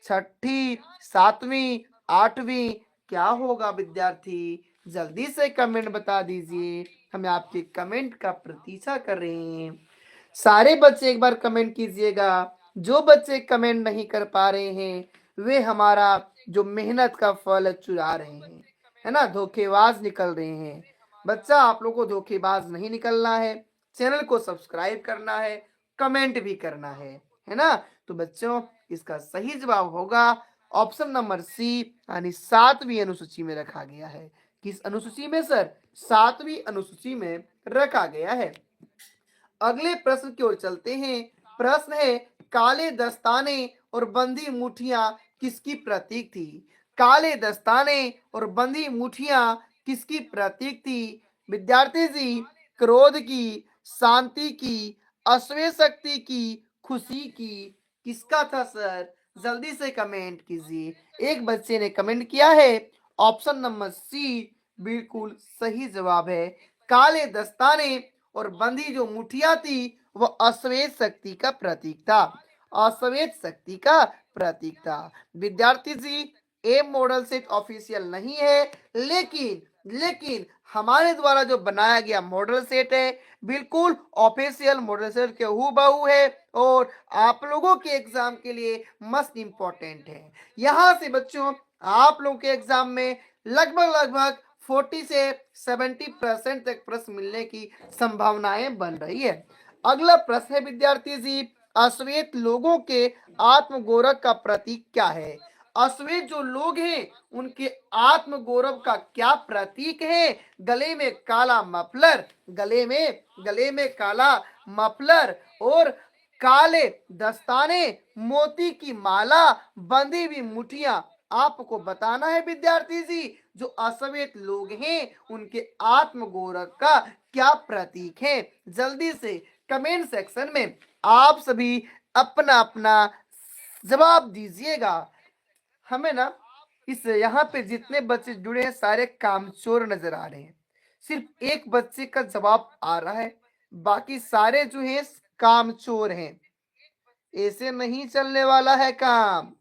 छठी, सातवीं, आठवीं, क्या होगा विद्यार्थी, जल्दी से कमेंट बता दीजिए, हमें आपके कमेंट का प्रतीक्षा कर रहे हैं। सारे बच्चे एक बार कमेंट कीजिएगा, जो बच्चे कमेंट नहीं कर पा रहे हैं वे हमारा जो मेहनत का फल चुरा रहे हैं, है ना, धोखेबाज निकल रहे हैं। बच्चा आप लोग को धोखेबाज नहीं निकलना है, चैनल को सब्सक्राइब करना है, कमेंट भी करना है ना। तो बच्चों इसका सही जवाब होगा ऑप्शन नंबर सी, यानी सातवीं अनुसूची में रखा गया है। किस अनुसूची में सर, सातवीं अनुसूची में रखा गया है। अगले प्रश्न की ओर चलते हैं। प्रश्न है काले दस्ताने और बंदी मुठियां किसकी प्रतीक थी, काले दस्ताने और बंदी मुठियां किसकी प्रतीक थी विद्यार्थी जी, क्रोध की, शांति की, अश्वेत शक्ति की, खुशी की, किसका था सर, जल्दी से कमेंट कीजिए। एक बच्चे ने कमेंट किया है ऑप्शन नंबर सी बिल्कुल सही जवाब है, काले दस्ताने और बंदी जो मुठिया थी वह अश्वेत शक्ति का प्रतीक था, अश्वेत शक्ति का प्रतीक था। विद्यार्थी G M model set official नहीं है, लेकिन हमारे द्वारा जो बनाया गया मॉडल सेट है बिल्कुल ऑफिशियल मॉडल सेट के हूबहू है, और आप लोगों के एग्जाम के लिए मस्ट इंपॉर्टेंट है। यहां से बच्चों आप लोगों के एग्जाम में लगभग 40 से 70% तक प्रश्न मिलने की संभावनाएं बन रही है। अगला प्रश्न है विद्यार्थी जी, अश्वेत लोगों के आत्मगौरव का प्रतीक क्या है, अश्वेत जो लोग हैं उनके आत्मगौरव का क्या प्रतीक है, गले में काला मफलर, गले में काला मफलर और काले दस्ताने, मोती की माला, बंधी हुई मुठियां, आपको बताना है विद्यार्थी जी जो अश्वेत लोग हैं उनके आत्मगौरव का क्या प्रतीक है। जल्दी से कमेंट सेक्शन में आप सभी अपना अपना जवाब दीजिएगा। हमें ना इस यहाँ पे जितने बच्चे जुड़े हैं सारे कामचोर नजर आ रहे हैं, सिर्फ एक बच्चे का जवाब आ रहा है, बाकी सारे जो हैं कामचोर हैं। ऐसे नहीं चलने वाला है काम,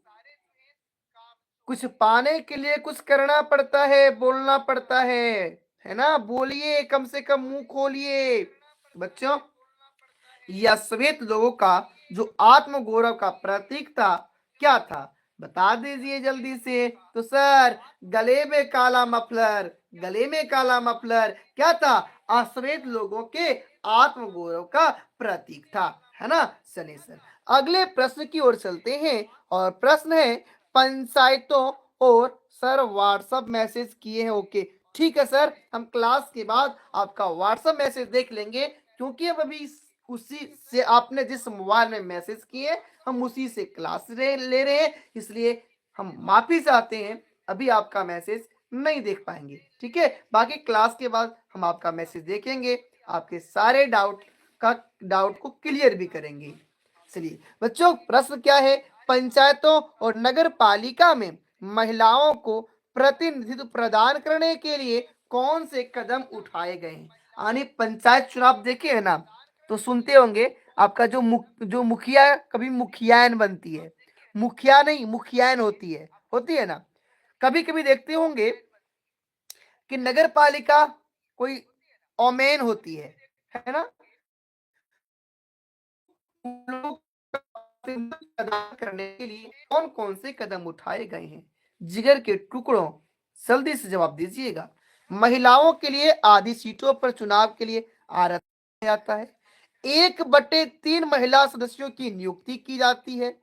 कुछ पाने के लिए कुछ करना पड़ता है, बोलना पड़ता है ना, बोलिए, कम से कम मुंह खोलिए। बच्चों यह श्वेत लोगों का जो आत्मगौरव का प्रतीक था क्या था, बता दीजिए जल्दी से। तो सर गले में काला मफलर, गले में काला मफलर क्या था, अश्वेत लोगों के आत्मगौरव का प्रतीक था, है ना। चलिए सर अगले प्रश्न की ओर चलते हैं, और प्रश्न है पंचायतों और सर व्हाट्सएप मैसेज किए हैं, ओके ठीक है सर, हम क्लास के बाद आपका व्हाट्सएप मैसेज देख लेंगे, क्योंकि अब अभी उसी से आपने जिस मोबाइल में मैसेज किए हम उसी से क्लास ले रहे हैं, इसलिए हम माफी चाहते हैं अभी आपका मैसेज नहीं देख पाएंगे, ठीक है। बाकी क्लास के बाद हम आपका मैसेज देखेंगे, आपके सारे डाउट को क्लियर भी करेंगे। चलिए बच्चों प्रश्न क्या है, पंचायतों और नगर पालिका में महिलाओं को प्रतिनिधित्व प्रदान करने के लिए कौन से कदम उठाए गए हैं, यानी पंचायत चुनाव देखे है ना, तो सुनते होंगे आपका जो मुखिया कभी मुखियान बनती है, मुखिया नहीं मुखियान होती है ना। कभी कभी देखते होंगे कि नगर पालिका कोई ओमेन होती है ना, लोग प्रदान करने के लिए कौन कौन से कदम उठाए गए हैं, जिगर के टुकड़ों, जल्दी से जवाब दीजिएगा। महिलाओं के लिए आधी सीटों पर चुनाव के लिए आरक्षण दिया जाता है। 1/3 महिला सदस्यों की नियुक्ति की जाती है।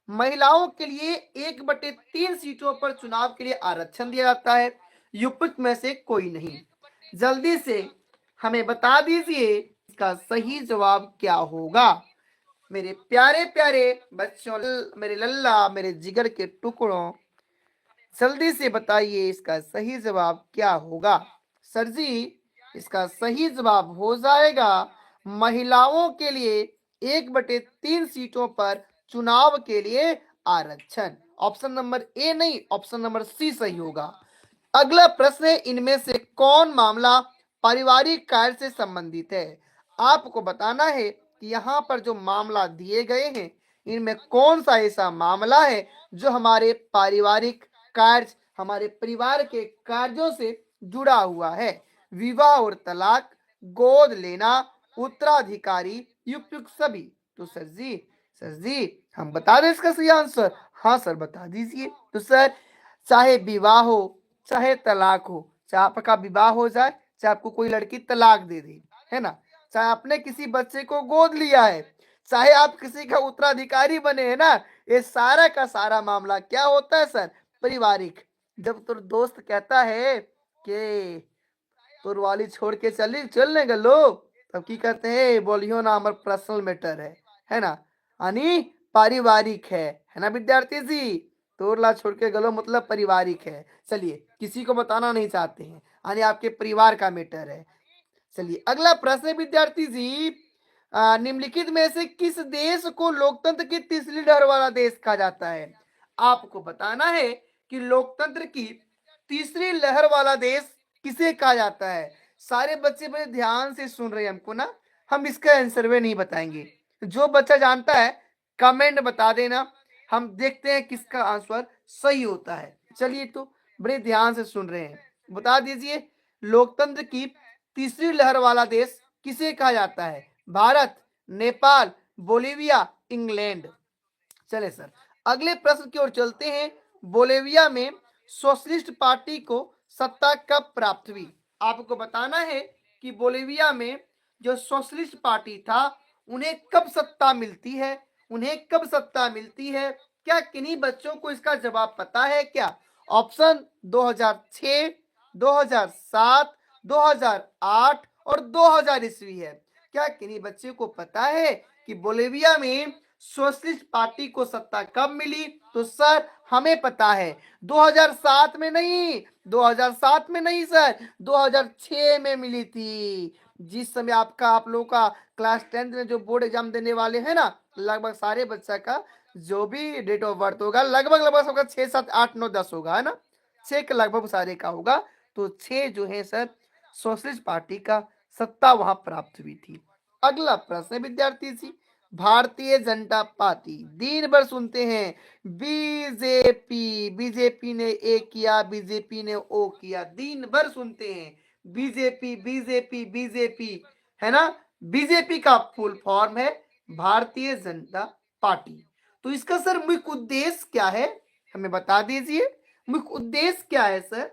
महिलाओं के लिए 1/3 सीटों पर चुनाव के लिए आरक्षण दिया जाता है। उपयुक्त में से कोई नहीं। जल्दी से हमें बता दीजिए इसका सही जवाब क्या होगा। मेरे प्यारे प्यारे बच्चों, मेरे लल्ला, मेरे जिगर के टुकड़ों, जल्दी से बताइए इसका सही जवाब क्या होगा। सर जी, इसका सही जवाब हो जाएगा महिलाओं के लिए 1/3 सीटों पर चुनाव के लिए आरक्षण। ऑप्शन नंबर ए नहीं, ऑप्शन नंबर सी सही होगा। अगला प्रश्न है, इनमें से कौन मामला पारिवारिक कार्य से संबंधित है। आपको बताना है कि यहाँ पर जो मामला दिए गए हैं इनमें कौन सा ऐसा मामला है जो हमारे पारिवारिक कार्य, हमारे परिवार के कार्यों से जुड़ा हुआ है। विवाह और तलाक, गोद लेना, उत्तराधिकारी, उपयुक्त सभी। तो सर जी हम बता दें इसका सही आंसर। हाँ सर बता दीजिए। तो सर, चाहे विवाह हो, चाहे तलाक हो, चाहे आपका विवाह हो जाए, चाहे आपको कोई लड़की तलाक दे दे, है ना, चाहे आपने किसी बच्चे को गोद लिया है, चाहे आप किसी का उत्तराधिकारी बने हैं ना, ये सारा का सारा मामला क्या होता है सर, पारिवारिक। जब तुर दोस्त कहता है कि तुर वाली छोड़ के चलने गलो, तब की कहते हैं बोलियो ना हमार पर्सनल मैटर है ना, यानी पारिवारिक है ना विद्यार्थी जी। तोरला छोड़ के गलो मतलब पारिवारिक है। चलिए, किसी को बताना नहीं चाहते हैं, यानी आपके परिवार का मैटर है। चलिए अगला प्रश्न है विद्यार्थी जी, निम्नलिखित में से किस देश को लोकतंत्र की तीसरी लहर वाला देश कहा जाता है। आपको बताना है कि लोकतंत्र की तीसरी लहर वाला देश किसे कहा जाता है। सारे बच्चे बड़े ध्यान से सुन रहे हैं हमको ना, हम इसका आंसर भी नहीं बताएंगे। जो बच्चा जानता है कमेंट बता देना, हम देखते हैं किसका आंसर सही होता है। चलिए तो बड़े ध्यान से सुन रहे हैं, बता दीजिए लोकतंत्र की तीसरी लहर वाला देश किसे कहा जाता है। Bharat, Nepal, Bolivia, England. चले सर अगले प्रश्न की ओर चलते हैं। बोलिविया में सोशलिस्ट पार्टी को सत्ता कब प्राप्त हुई। आपको बताना है कि बोलिविया में जो सोशलिस्ट पार्टी था उन्हें कब सत्ता मिलती है, उन्हें कब सत्ता मिलती है। क्या किन्हीं बच्चों को इसका जवाब पता है क्या। ऑप्शन 2006, 2007, 2008 और 2000 ईस्वी है। क्या किन्हीं बच्चे को पता है कि बोलिविया में सोशलिस्ट पार्टी को सत्ता कब मिली। तो सर हमें पता है 2007 में नहीं, 2007 में नहीं सर, 2006 में मिली थी। जिस समय आप लोगों का क्लास 10th में जो बोर्ड एग्जाम देने वाले हैं ना, लगभग सारे बच्चा का जो भी डेट ऑफ बर्थ होगा लगभग लगभग सबका 6, 7, 8, 9, 10 होगा, है ना, 6 के लगभग सारे का होगा। तो 6 जो है सर सोशलिस्ट पार्टी का सत्ता वहां प्राप्त हुई थी। अगला प्रश्न है विद्यार्थी जी, भारतीय जनता पार्टी दिन भर सुनते हैं बीजेपी, बीजेपी ने ए किया, बीजेपी ने ओ किया, दिन भर सुनते हैं बीजेपी बीजेपी बीजेपी, है ना। बीजेपी का फुल फॉर्म है भारतीय जनता पार्टी। तो इसका सर मुख्य उद्देश्य क्या है, हमें बता दीजिए। मुख्य उद्देश्य क्या है सर।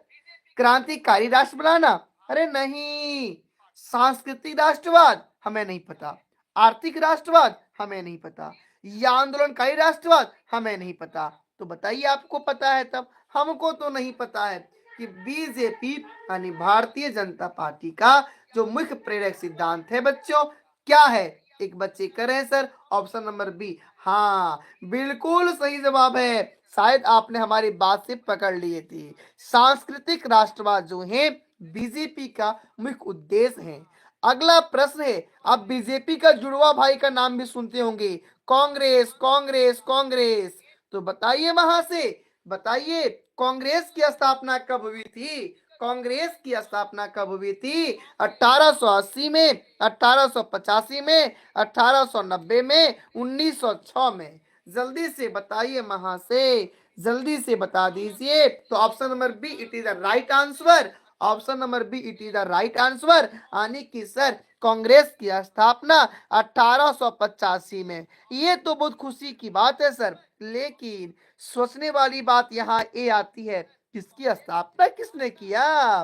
क्रांतिकारी राष्ट्र बनाना, अरे नहीं। सांस्कृतिक राष्ट्रवाद, हमें नहीं पता। आर्थिक राष्ट्रवाद, हमें नहीं पता। या आंदोलनकारी राष्ट्रवाद, हमें नहीं पता। तो बताइए आपको पता है तब, हमको तो नहीं पता है कि बीजेपी यानी भारतीय जनता पार्टी का जो मुख्य प्रेरक सिद्धांत है बच्चों क्या है। एक बच्चे कर रहे हैं सर ऑप्शन नंबर बी। हाँ बिल्कुल सही जवाब है, शायद आपने हमारी बात से पकड़ लिए थे। सांस्कृतिक राष्ट्रवाद जो है बीजेपी का मुख्य उद्देश्य है। अगला प्रश्न है, आप बीजेपी का जुड़वा भाई का नाम भी सुनते होंगे, कांग्रेस कांग्रेस कांग्रेस। तो बताइए वहां से, बताइए कांग्रेस की स्थापना कब हुई थी। कांग्रेस की स्थापना कब हुई थी। 1880 में, 1885 में, 1890 में, 1906 में। जल्दी से बताइए वहां से, जल्दी से बता दीजिए। तो option number B it is the right answer. Option number B it is the right answer, यानी कि सर कांग्रेस की स्थापना 1885 में। ये तो बहुत खुशी की बात है सर, लेकिन सोचने वाली बात यहाँ ये आती है किसकी स्थापना किसने किया।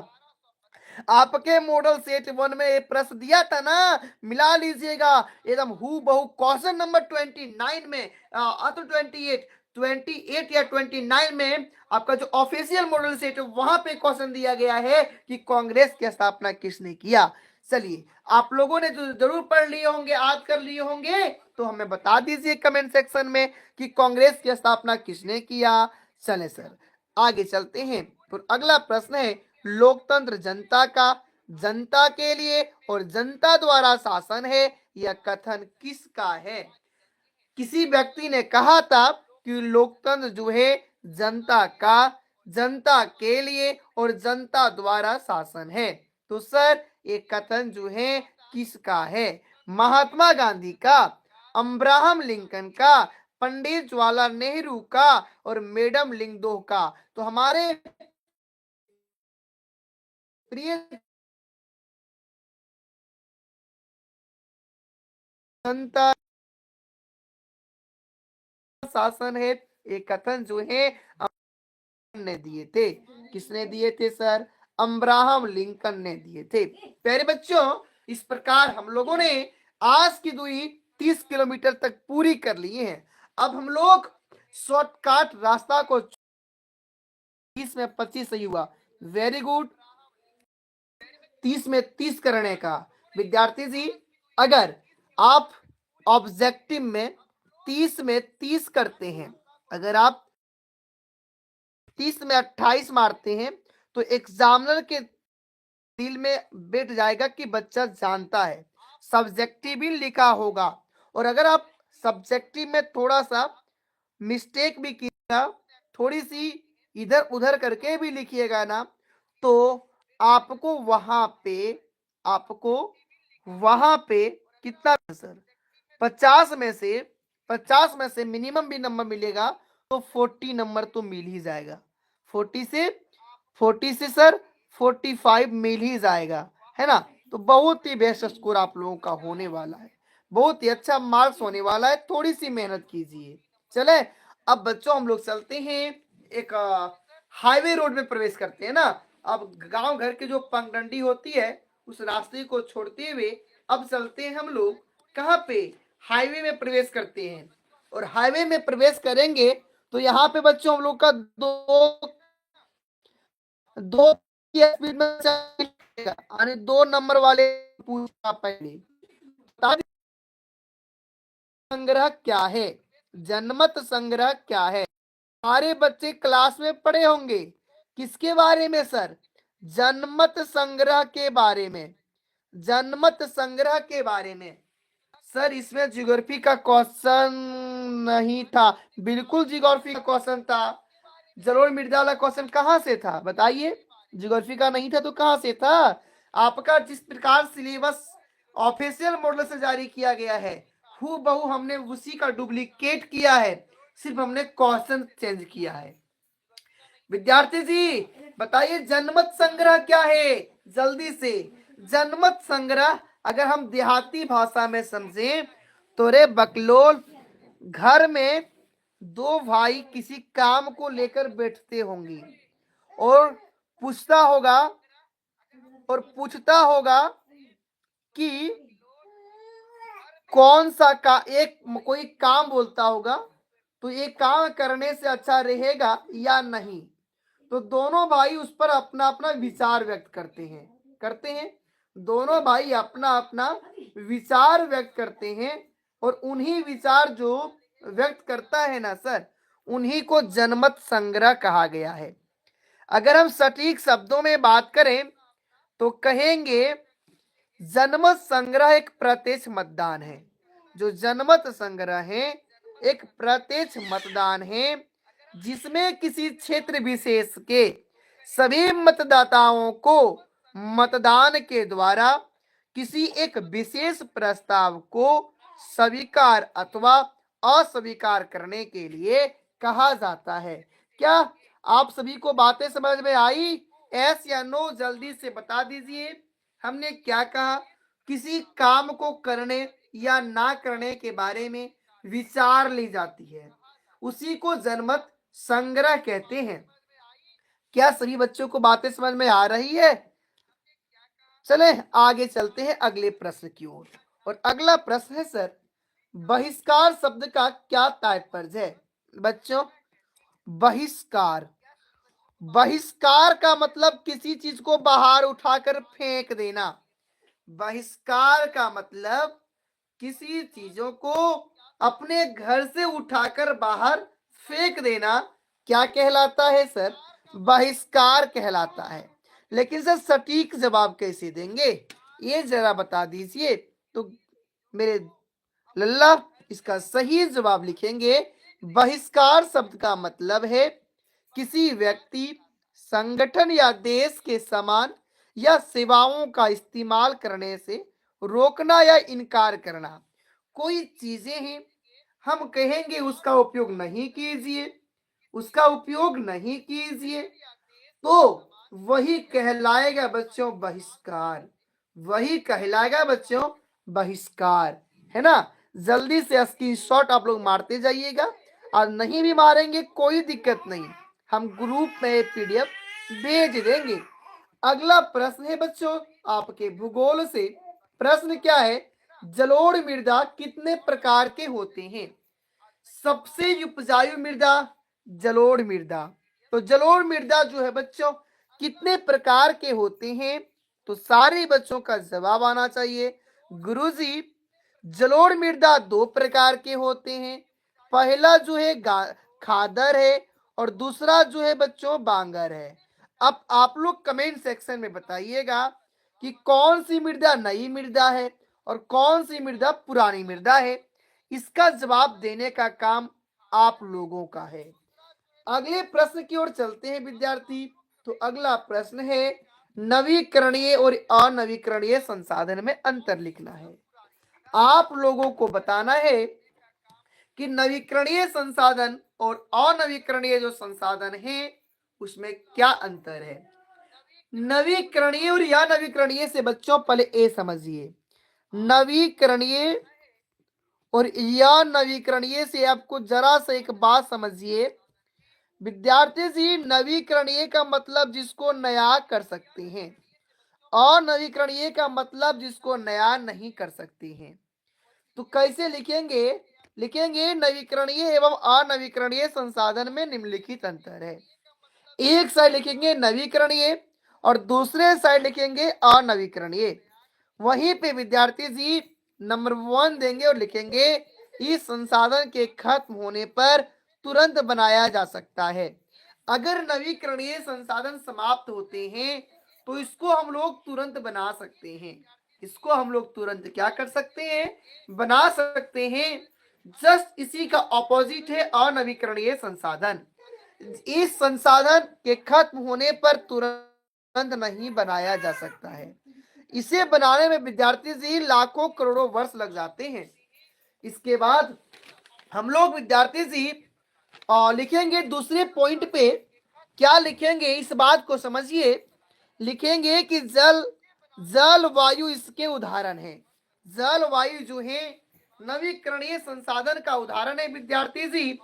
आपके मॉडल सेट 1 में ये प्रश्न दिया था ना, मिला लीजिएगा एकदम हु बहु क्वेश्चन नंबर 29 में, 28 या 29 में आपका जो ऑफिशियल मॉडल सेट है वहां पे क्वेश्चन दिया गया है कि कांग्रेस की स्थापना किसने किया। चलिए, आप लोगों ने जो जरूर पढ़ लिए होंगे, आज कर लिए होंगे, तो हमें बता दीजिए कमेंट सेक्शन में कि कांग्रेस की स्थापना किसने किया। चले सर, आगे चलते हैं। तो अगला प्रश्न है, लोकतंत्र जनता का, जनता के लिए और जनता द्वारा शासन है, यह कथन किसका है। किसी व्यक्ति ने कहा था कि लोकतंत्र जो है जनता का, जनता के लिए और जनता द्वारा शासन है। तो सर ये कथन जो है किसका है। महात्मा गांधी का, अब्राहम लिंकन का, पंडित जवाहरलाल नेहरू का और मैडम लिंगदोह का। तो हमारे प्रिय जनता शासन है, एक कथन जो है ने दिए थे। किसने दिए थे सर। अब्राहम लिंकन ने दिए थे। प्यारे बच्चों, इस प्रकार हम लोगों ने आज की दूरी 30 किलोमीटर तक पूरी कर ली है। अब हम लोग शॉर्टकट रास्ता को 30 में 25 सही हुआ, वेरी गुड। 30 में 30 करने का विद्यार्थी जी, अगर आप ऑब्जेक्टिव में 30 में 30 करते हैं, अगर आप 30 में 28 मारते हैं, तो एग्जामिनर के दिल में बैठ जाएगा कि बच्चा जानता है। सब्जेक्टिव भी लिखा होगा, और अगर आप सब्जेक्टिव में थोड़ा सा मिस्टेक भी किया, थोड़ी सी इधर उधर करके भी लिखिएगा ना, तो आपको वहां पे कितना सर 50 में से 50 में से मिनिमम भी नंबर मिलेगा, तो 40 नंबर तो मिल ही जाएगा। 40 से 40 से सर 45 मिल ही जाएगा, है ना। तो बहुत ही बेस्ट स्कोर आप लोगों का होने वाला है, बहुत ही अच्छा मार्क्स होने वाला है। थोड़ी सी मेहनत कीजिए। चले, अब बच्चों हम लोग चलते हैं, एक हाईवे रोड में प्रवेश करते हैं ना। अब गांव घर की जो पगडंडी होती है, उस रास्ते को छोड़ते हुए अब चलते हैं हम लोग कहाँ पे, हाईवे में प्रवेश करते हैं। और हाईवे में प्रवेश करेंगे तो यहाँ पे बच्चों हम लोग का दो दो की स्पीड में चलेगा, यानी 2 नंबर वाले पूछा पहले। संग्रह क्या है, जनमत संग्रह क्या है। सारे बच्चे क्लास में पढ़े होंगे किसके बारे में सर, जनमत संग्रह के बारे में, जनमत संग्रह के बारे में। सर इसमें ज्योग्राफी का क्वेश्चन नहीं था, बिल्कुल ज्योग्राफी का क्वेश्चन था। जरूर मिर्जा वाला क्वेश्चन कहाँ से था बताइए, ज्योग्राफी का नहीं था तो कहाँ से था। आपका जिस प्रकार सिलेबस ऑफिशियल मॉडल से जारी किया गया है, हु बहु हमने उसी का डुप्लीकेट किया है, सिर्फ हमने क्वेश्चन चेंज किया है। विद्यार्थी जी बताइए जनमत संग्रह क्या है, जल्दी से। जनमत संग्रह अगर हम देहाती भाषा में समझें तो रे बकलोल, घर में 2 भाई किसी काम को लेकर बैठते होंगे और पूछता होगा कि कौन सा का एक कोई काम बोलता होगा, तो ये काम करने से अच्छा रहेगा या नहीं। तो दोनों भाई उस पर अपना अपना विचार व्यक्त करते हैं। दोनों भाई अपना अपना विचार व्यक्त करते हैं, और उन्हीं विचार जो व्यक्त करता है ना सर, उन्हीं को जनमत संग्रह कहा गया है। अगर हम सटीक शब्दों में बात करें तो कहेंगे जनमत संग्रह एक प्रत्यक्ष मतदान है। जो जनमत संग्रह है एक प्रत्यक्ष मतदान है, जिसमें किसी क्षेत्र विशेष के सभी मतदाताओं को मतदान के द्वारा किसी एक विशेष प्रस्ताव को स्वीकार अथवा अस्वीकार करने के लिए कहा जाता है। क्या आप सभी को बातें समझ में आई, एस या नो जल्दी से बता दीजिए। हमने क्या कहा, किसी काम को करने या ना करने के बारे में विचार ली जाती है, उसी को जनमत संग्रह कहते हैं। क्या सभी बच्चों को बातें समझ में आ रही है। चले आगे चलते हैं अगले प्रश्न की ओर। और अगला प्रश्न है सर, बहिष्कार शब्द का क्या तात्पर्य है? बच्चों, बहिष्कार, बहिष्कार का मतलब किसी चीज को बाहर उठाकर फेंक देना। बहिष्कार का मतलब किसी चीजों को अपने घर से उठाकर बाहर फेंक देना क्या कहलाता है सर? बहिष्कार कहलाता है। लेकिन सर सटीक जवाब कैसे देंगे, ये जरा बता दीजिए। तो मेरे लल्ला, इसका सही जवाब लिखेंगे, बहिष्कार शब्द का मतलब है किसी व्यक्ति, संगठन या देश के सामान या सेवाओं का इस्तेमाल करने से रोकना या इनकार करना। कोई चीजें हैं, हम कहेंगे उसका उपयोग नहीं कीजिए, उसका उपयोग नहीं कीजिए, तो वही कहलाएगा बच्चों बहिष्कार, वही कहलाएगा बच्चों बहिष्कार, है ना। जल्दी से स्क्रीनशॉट आप लोग मारते जाइएगा, और नहीं भी मारेंगे कोई दिक्कत नहीं, हम ग्रुप में पीडीएफ भेज देंगे। अगला प्रश्न है बच्चों आपके भूगोल से। प्रश्न क्या है, जलोढ़ मृदा कितने प्रकार के होते हैं? सबसे उपजाऊ मृदा जलोढ़ मृदा। तो जलोढ़ मृदा जो है बच्चों कितने प्रकार के होते हैं? तो सारे बच्चों का जवाब आना चाहिए। गुरुजी, जलोढ़ मृदा दो प्रकार के होते हैं। पहला जो है खादर है, और दूसरा जो है बच्चों बांगर है। अब आप लोग कमेंट सेक्शन में बताइएगा कि कौन सी मृदा नई मृदा है और कौन सी मृदा पुरानी मृदा है। इसका जवाब देने का काम आप लोगों का है। अगले प्रश्न की ओर चलते हैं विद्यार्थी। तो अगला प्रश्न है, नवीकरणीय और अनवीकरणीय संसाधन में अंतर लिखना है। आप लोगों को बताना है कि नवीकरणीय संसाधन और अनवीकरणीय जो संसाधन है उसमें क्या अंतर है। नवीकरणीय और या नवीकरणीय से बच्चों पहले ए समझिए, नवीकरणीय और या नवीकरणीय से आपको जरा सा एक बात समझिए विद्यार्थी जी। नवीकरणीय का मतलब जिसको नया कर सकते हैं, अनवीकरणीय का मतलब जिसको नया नहीं कर सकते हैं। तो कैसे लिखेंगे? लिखेंगे नवीकरणीय एवं अनवीकरणीय संसाधन में निम्नलिखित अंतर है। एक साइड लिखेंगे नवीकरणीय और दूसरे साइड लिखेंगे अनवीकरणीय। वहीं पे विद्यार्थी जी नंबर 1 देंगे और लिखेंगे इस संसाधन के खत्म होने पर तुरंत बनाया जा सकता है। अगर नवीकरणीय संसाधन समाप्त होते हैं तो इसको हम लोग तुरंत बना सकते हैं, इसको हम लोग तुरंत क्या कर सकते हैं, बना सकते हैं। जस्ट इसी का ऑपोजिट है अनवीकरणीय संसाधन। इस संसाधन के खत्म होने पर तुरंत नहीं बनाया जा सकता है, इसे बनाने में विद्यार्थी जी लाखों करोड़ों वर्ष लग जाते हैं। इसके बाद हम लोग विद्यार्थी जी लिखेंगे दूसरे पॉइंट पे, क्या लिखेंगे इस बात को समझिए। लिखेंगे कि जल वायु इसके उदाहरण है। जल वायु जो है नवीकरणीय संसाधन का उदाहरण है विद्यार्थी जी।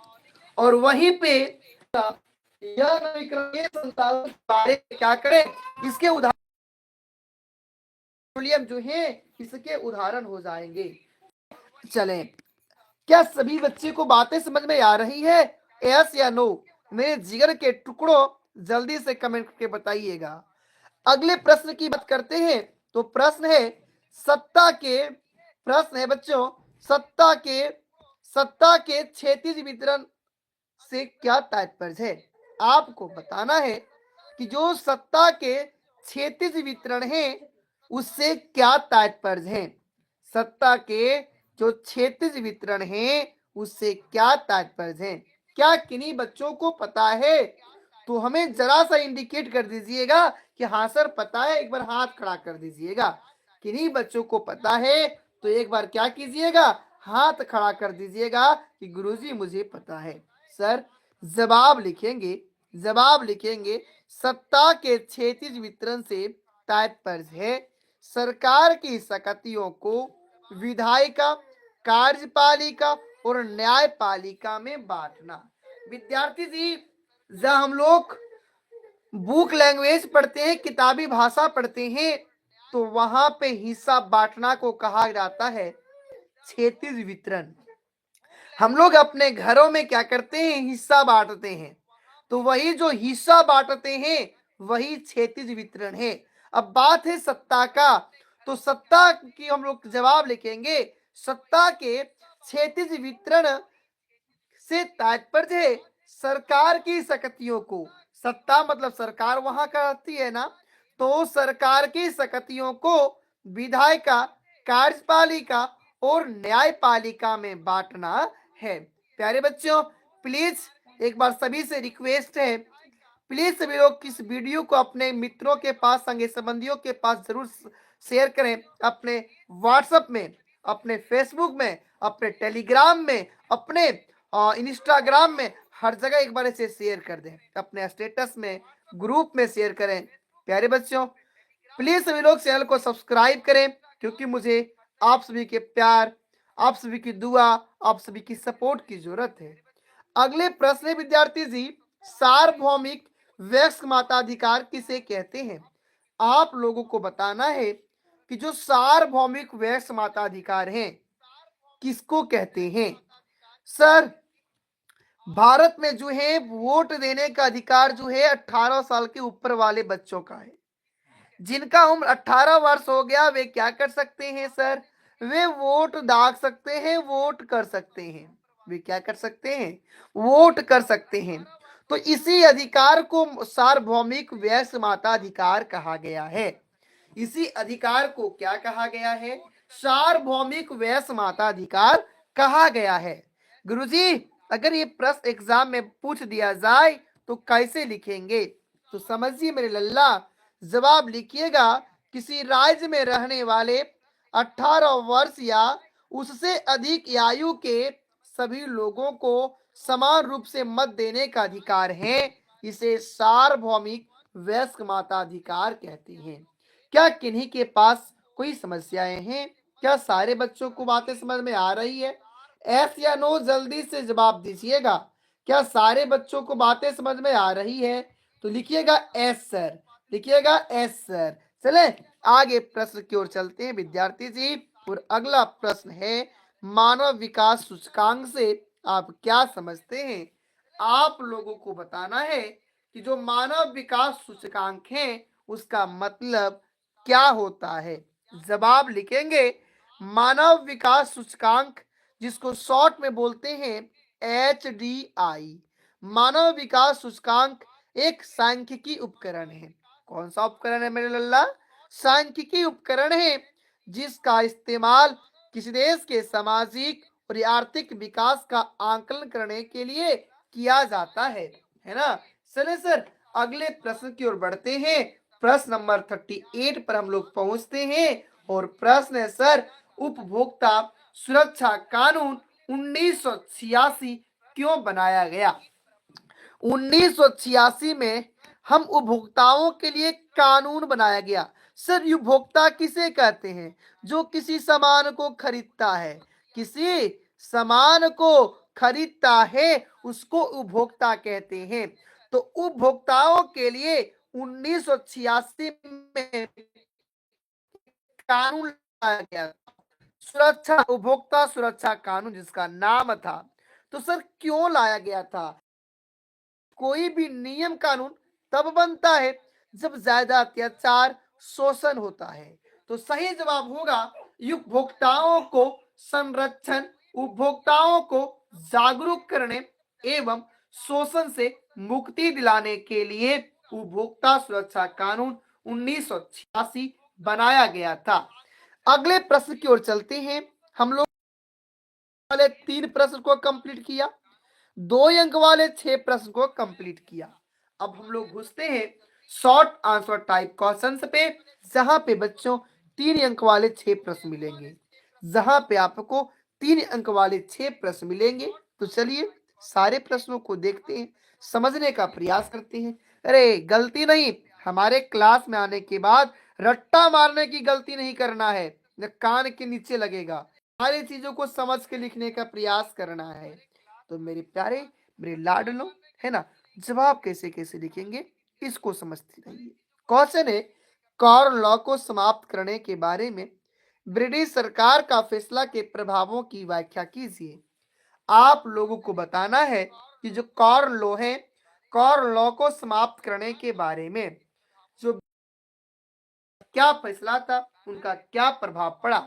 और वहीं पे यह नवीकरणीय संसाधन के बारे में क्या करें, इसके उदाहरण जो है इसके उदाहरण हो जाएंगे। चलें, क्या सभी बच्चे को बातें समझ में आ रही है, यस या नो? मेरे जिगर के टुकड़ों जल्दी से कमेंट करके बताइएगा। अगले प्रश्न की बात करते हैं। तो प्रश्न है सत्ता के, प्रश्न है बच्चों सत्ता के क्षैतिज वितरण से क्या तात्पर्य है। आपको बताना है कि जो सत्ता के क्षैतिज वितरण है उससे क्या तात्पर्य है। सत्ता के जो क्षैतिज वितरण है उससे क्या तात्पर्य है। क्या किन्हीं बच्चों को पता है? तो हमें जरा सा इंडिकेट कर दीजिएगा कि हाँ सर पता है, एक बार हाथ खड़ा कर दीजिएगा। किन्हीं बच्चों को पता है तो एक बार क्या कीजिएगा, हाथ खड़ा कर दीजिएगा कि गुरुजी मुझे पता है। सर जवाब लिखेंगे सत्ता के क्षैतिज वितरण से तात्पर्य है सरकार की शक्तियों को विधायिका, कार्यपालिका और न्यायपालिका में बांटना। विद्यार्थी जी जब हम लोग बुक लैंग्वेज पढ़ते हैं, किताबी भाषा पढ़ते हैं, तो वहां पे हिस्सा बांटना को कहा जाता है क्षैतिज वितरण। हम लोग अपने घरों में क्या करते हैं, हिस्सा बांटते हैं, तो वही जो हिस्सा बांटते हैं वही क्षैतिज वितरण है। अब बात है सत्ता का, तो सत्ता की हम लोग जवाब लिखेंगे, सत्ता के क्षैतिज वितरण से तात्पर्य है सरकार की शक्तियों को, सत्ता मतलब सरकार वहां करती है ना, तो सरकार की शक्तियों को विधायिका, कार्यपालिका और न्यायपालिका में बांटना है। प्यारे बच्चों, प्लीज एक बार सभी से रिक्वेस्ट है, प्लीज सभी लोग इस वीडियो को अपने मित्रों के पास, संगे संबंधियों के पास जरूर शेयर करें, अपने व्हाट्सएप में, अपने फेसबुक में, अपने टेलीग्राम में, अपने इंस्टाग्राम में, हर जगह एक बार इसे शेयर कर दें, अपने स्टेटस में, ग्रुप में शेयर करें। प्यारे बच्चों, प्लीज सभी लोग चैनल को सब्सक्राइब करें, क्योंकि मुझे आप सभी के प्यार, आप सभी की दुआ, आप सभी की सपोर्ट की जरूरत है। अगले प्रश्न विद्यार्थी जी, सार्वभौमिक वयस्क माताधिकार किसे कहते हैं? आप लोगों को बताना है कि जो सार्वभौमिक वयस्क माताधिकार हैं किसको कहते हैं। सर, भारत में जो है वोट देने का अधिकार जो है 18 साल के ऊपर वाले बच्चों का है। जिनका उम्र 18 वर्ष हो गया वे क्या कर सकते हैं सर? वे वोट डाल सकते हैं, वोट कर सकते हैं। वे क्या कर सकते हैं? वोट कर सकते हैं। तो इसी अधिकार को सार्वभौमिक वयस्क मताधिकार कहा गया है। इसी अधिकार को क्या कहा गया है? सार्वभौमिक वयस्क मताधिकार कहा गया है। गुरुजी, अगर ये प्रश्न एग्जाम में पूछ दिया जाए तो कैसे लिखेंगे? तो समझिए मेरे लल्ला, जवाब लिखिएगा, किसी राज्य में रहने वाले 18 वर्ष या उससे अधिक आयु के सभी लोगों को समान रूप से मत देने का अधिकार है। इसे सार्वभौमिक वयस्क मताधिकार कहते हैं। क्या किन्हीं के पास कोई समस्याएं हैं? क्या सारे बच्चों को बातें समझ में आ रही है? एस या नो जल्दी से जवाब दीजिएगा। क्या सारे बच्चों को बातें समझ में आ रही है? तो लिखिएगा एस सर, लिखिएगा एस सर। चले आगे प्रश्न की ओर चलते हैं विद्यार्थी जी। और अगला प्रश्न है, मानव विकास सूचकांक से आप क्या समझते हैं? आप लोगों को बताना है कि जो मानव विकास सूचकांक है उसका मतलब क्या होता है। जवाब लिखेंगे, मानव विकास सूचकांक, जिसको शॉर्ट में बोलते हैं HDI, मानव विकास सूचकांक एक सांख्यिकी उपकरण है। कौन सा उपकरण है मेरे लल्ला? सांख्यिकी उपकरण है, जिसका इस्तेमाल किसी देश के सामाजिक और आर्थिक विकास का आंकलन करने के लिए किया जाता है ना। चले सर अगले प्रश्न की ओर बढ़ते हैं। प्रश्न नंबर 38 पर हम लोग पहुंचते हैं और प्रश्न है सर, उपभोक्ता सुरक्षा कानून 1986 क्यों बनाया गया? 1986 में हम उपभोक्ताओं के लिए कानून बनाया गया। सर, उपभोक्ता किसे कहते हैं? जो किसी सामान को खरीदता है, किसी सामान को खरीदता है उसको उपभोक्ता कहते हैं। तो उपभोक्ताओं के लिए 1986 में कानून लाया गया, सुरक्षा, उपभोक्ता सुरक्षा कानून जिसका नाम था। तो सर क्यों लाया गया था? कोई भी नियम कानून तब बनता है जब ज्यादा अत्याचार, शोषण होता है। तो सही जवाब होगा उपभोक्ताओं को संरक्षण, उपभोक्ताओं को जागरूक करने एवं शोषण से मुक्ति दिलाने के लिए उपभोक्ता सुरक्षा कानून 1986 बनाया गया था। अगले प्रश्न की ओर चलते हैं। हम लोग वाले 3 प्रश्न को कंप्लीट किया, 2 अंक वाले 6 प्रश्न को कंप्लीट किया। अब हम लोग घुसते हैं शॉर्ट आंसर टाइप क्वेश्चंस पे, जहां पे बच्चों 3 अंक वाले 6 प्रश्न मिलेंगे, जहां पे आपको 3 अंक वाले 6 प्रश्न मिलेंगे। तो चलिए सारे प्रश्नों को देखते हैं, समझने का प्रयास करते हैं। अरे गलती नहीं, हमारे क्लास में आने के बाद रट्टा मारने की गलती नहीं करना है, न कान के नीचे लगेगा। सारी चीजों को समझ के लिखने का प्रयास करना है। तो मेरे प्यारे, मेरे लाडलो, है ना, जवाब कैसे कैसे लिखेंगे इसको समझते रहिए। क्वेश्चन है, कॉर्न लॉ को समाप्त करने के बारे में ब्रिटिश सरकार का फैसला के प्रभावों की व्याख्या कीजिए। आप लोगों को बताना है कि जो कॉर्न लॉ है, कॉर्न लॉ को समाप्त करने के बारे में जो क्या फैसला था, उनका क्या प्रभाव पड़ा।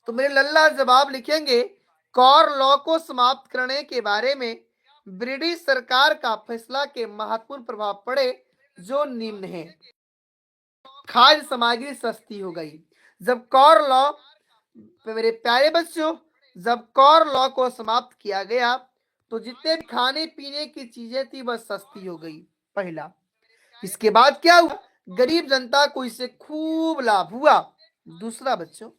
तो मेरे लल्ला जवाब लिखेंगे, कॉर्न लॉ को समाप्त करने के बारे में ब्रिटिश सरकार का फैसला के महत्वपूर्ण प्रभाव पड़े जो निम्न है। खाद्य सामग्री सस्ती हो गई। जब कॉर्न लॉ, मेरे प्यारे बच्चों, जब कॉर्न लॉ को समाप्त किया गया तो जितने भी खाने पीने की चीजें थी वह सस्ती हो गई, पहला। इसके बाद क्या हुआ, गरीब जनता को इससे खूब लाभ हुआ। दूसरा बच्चों,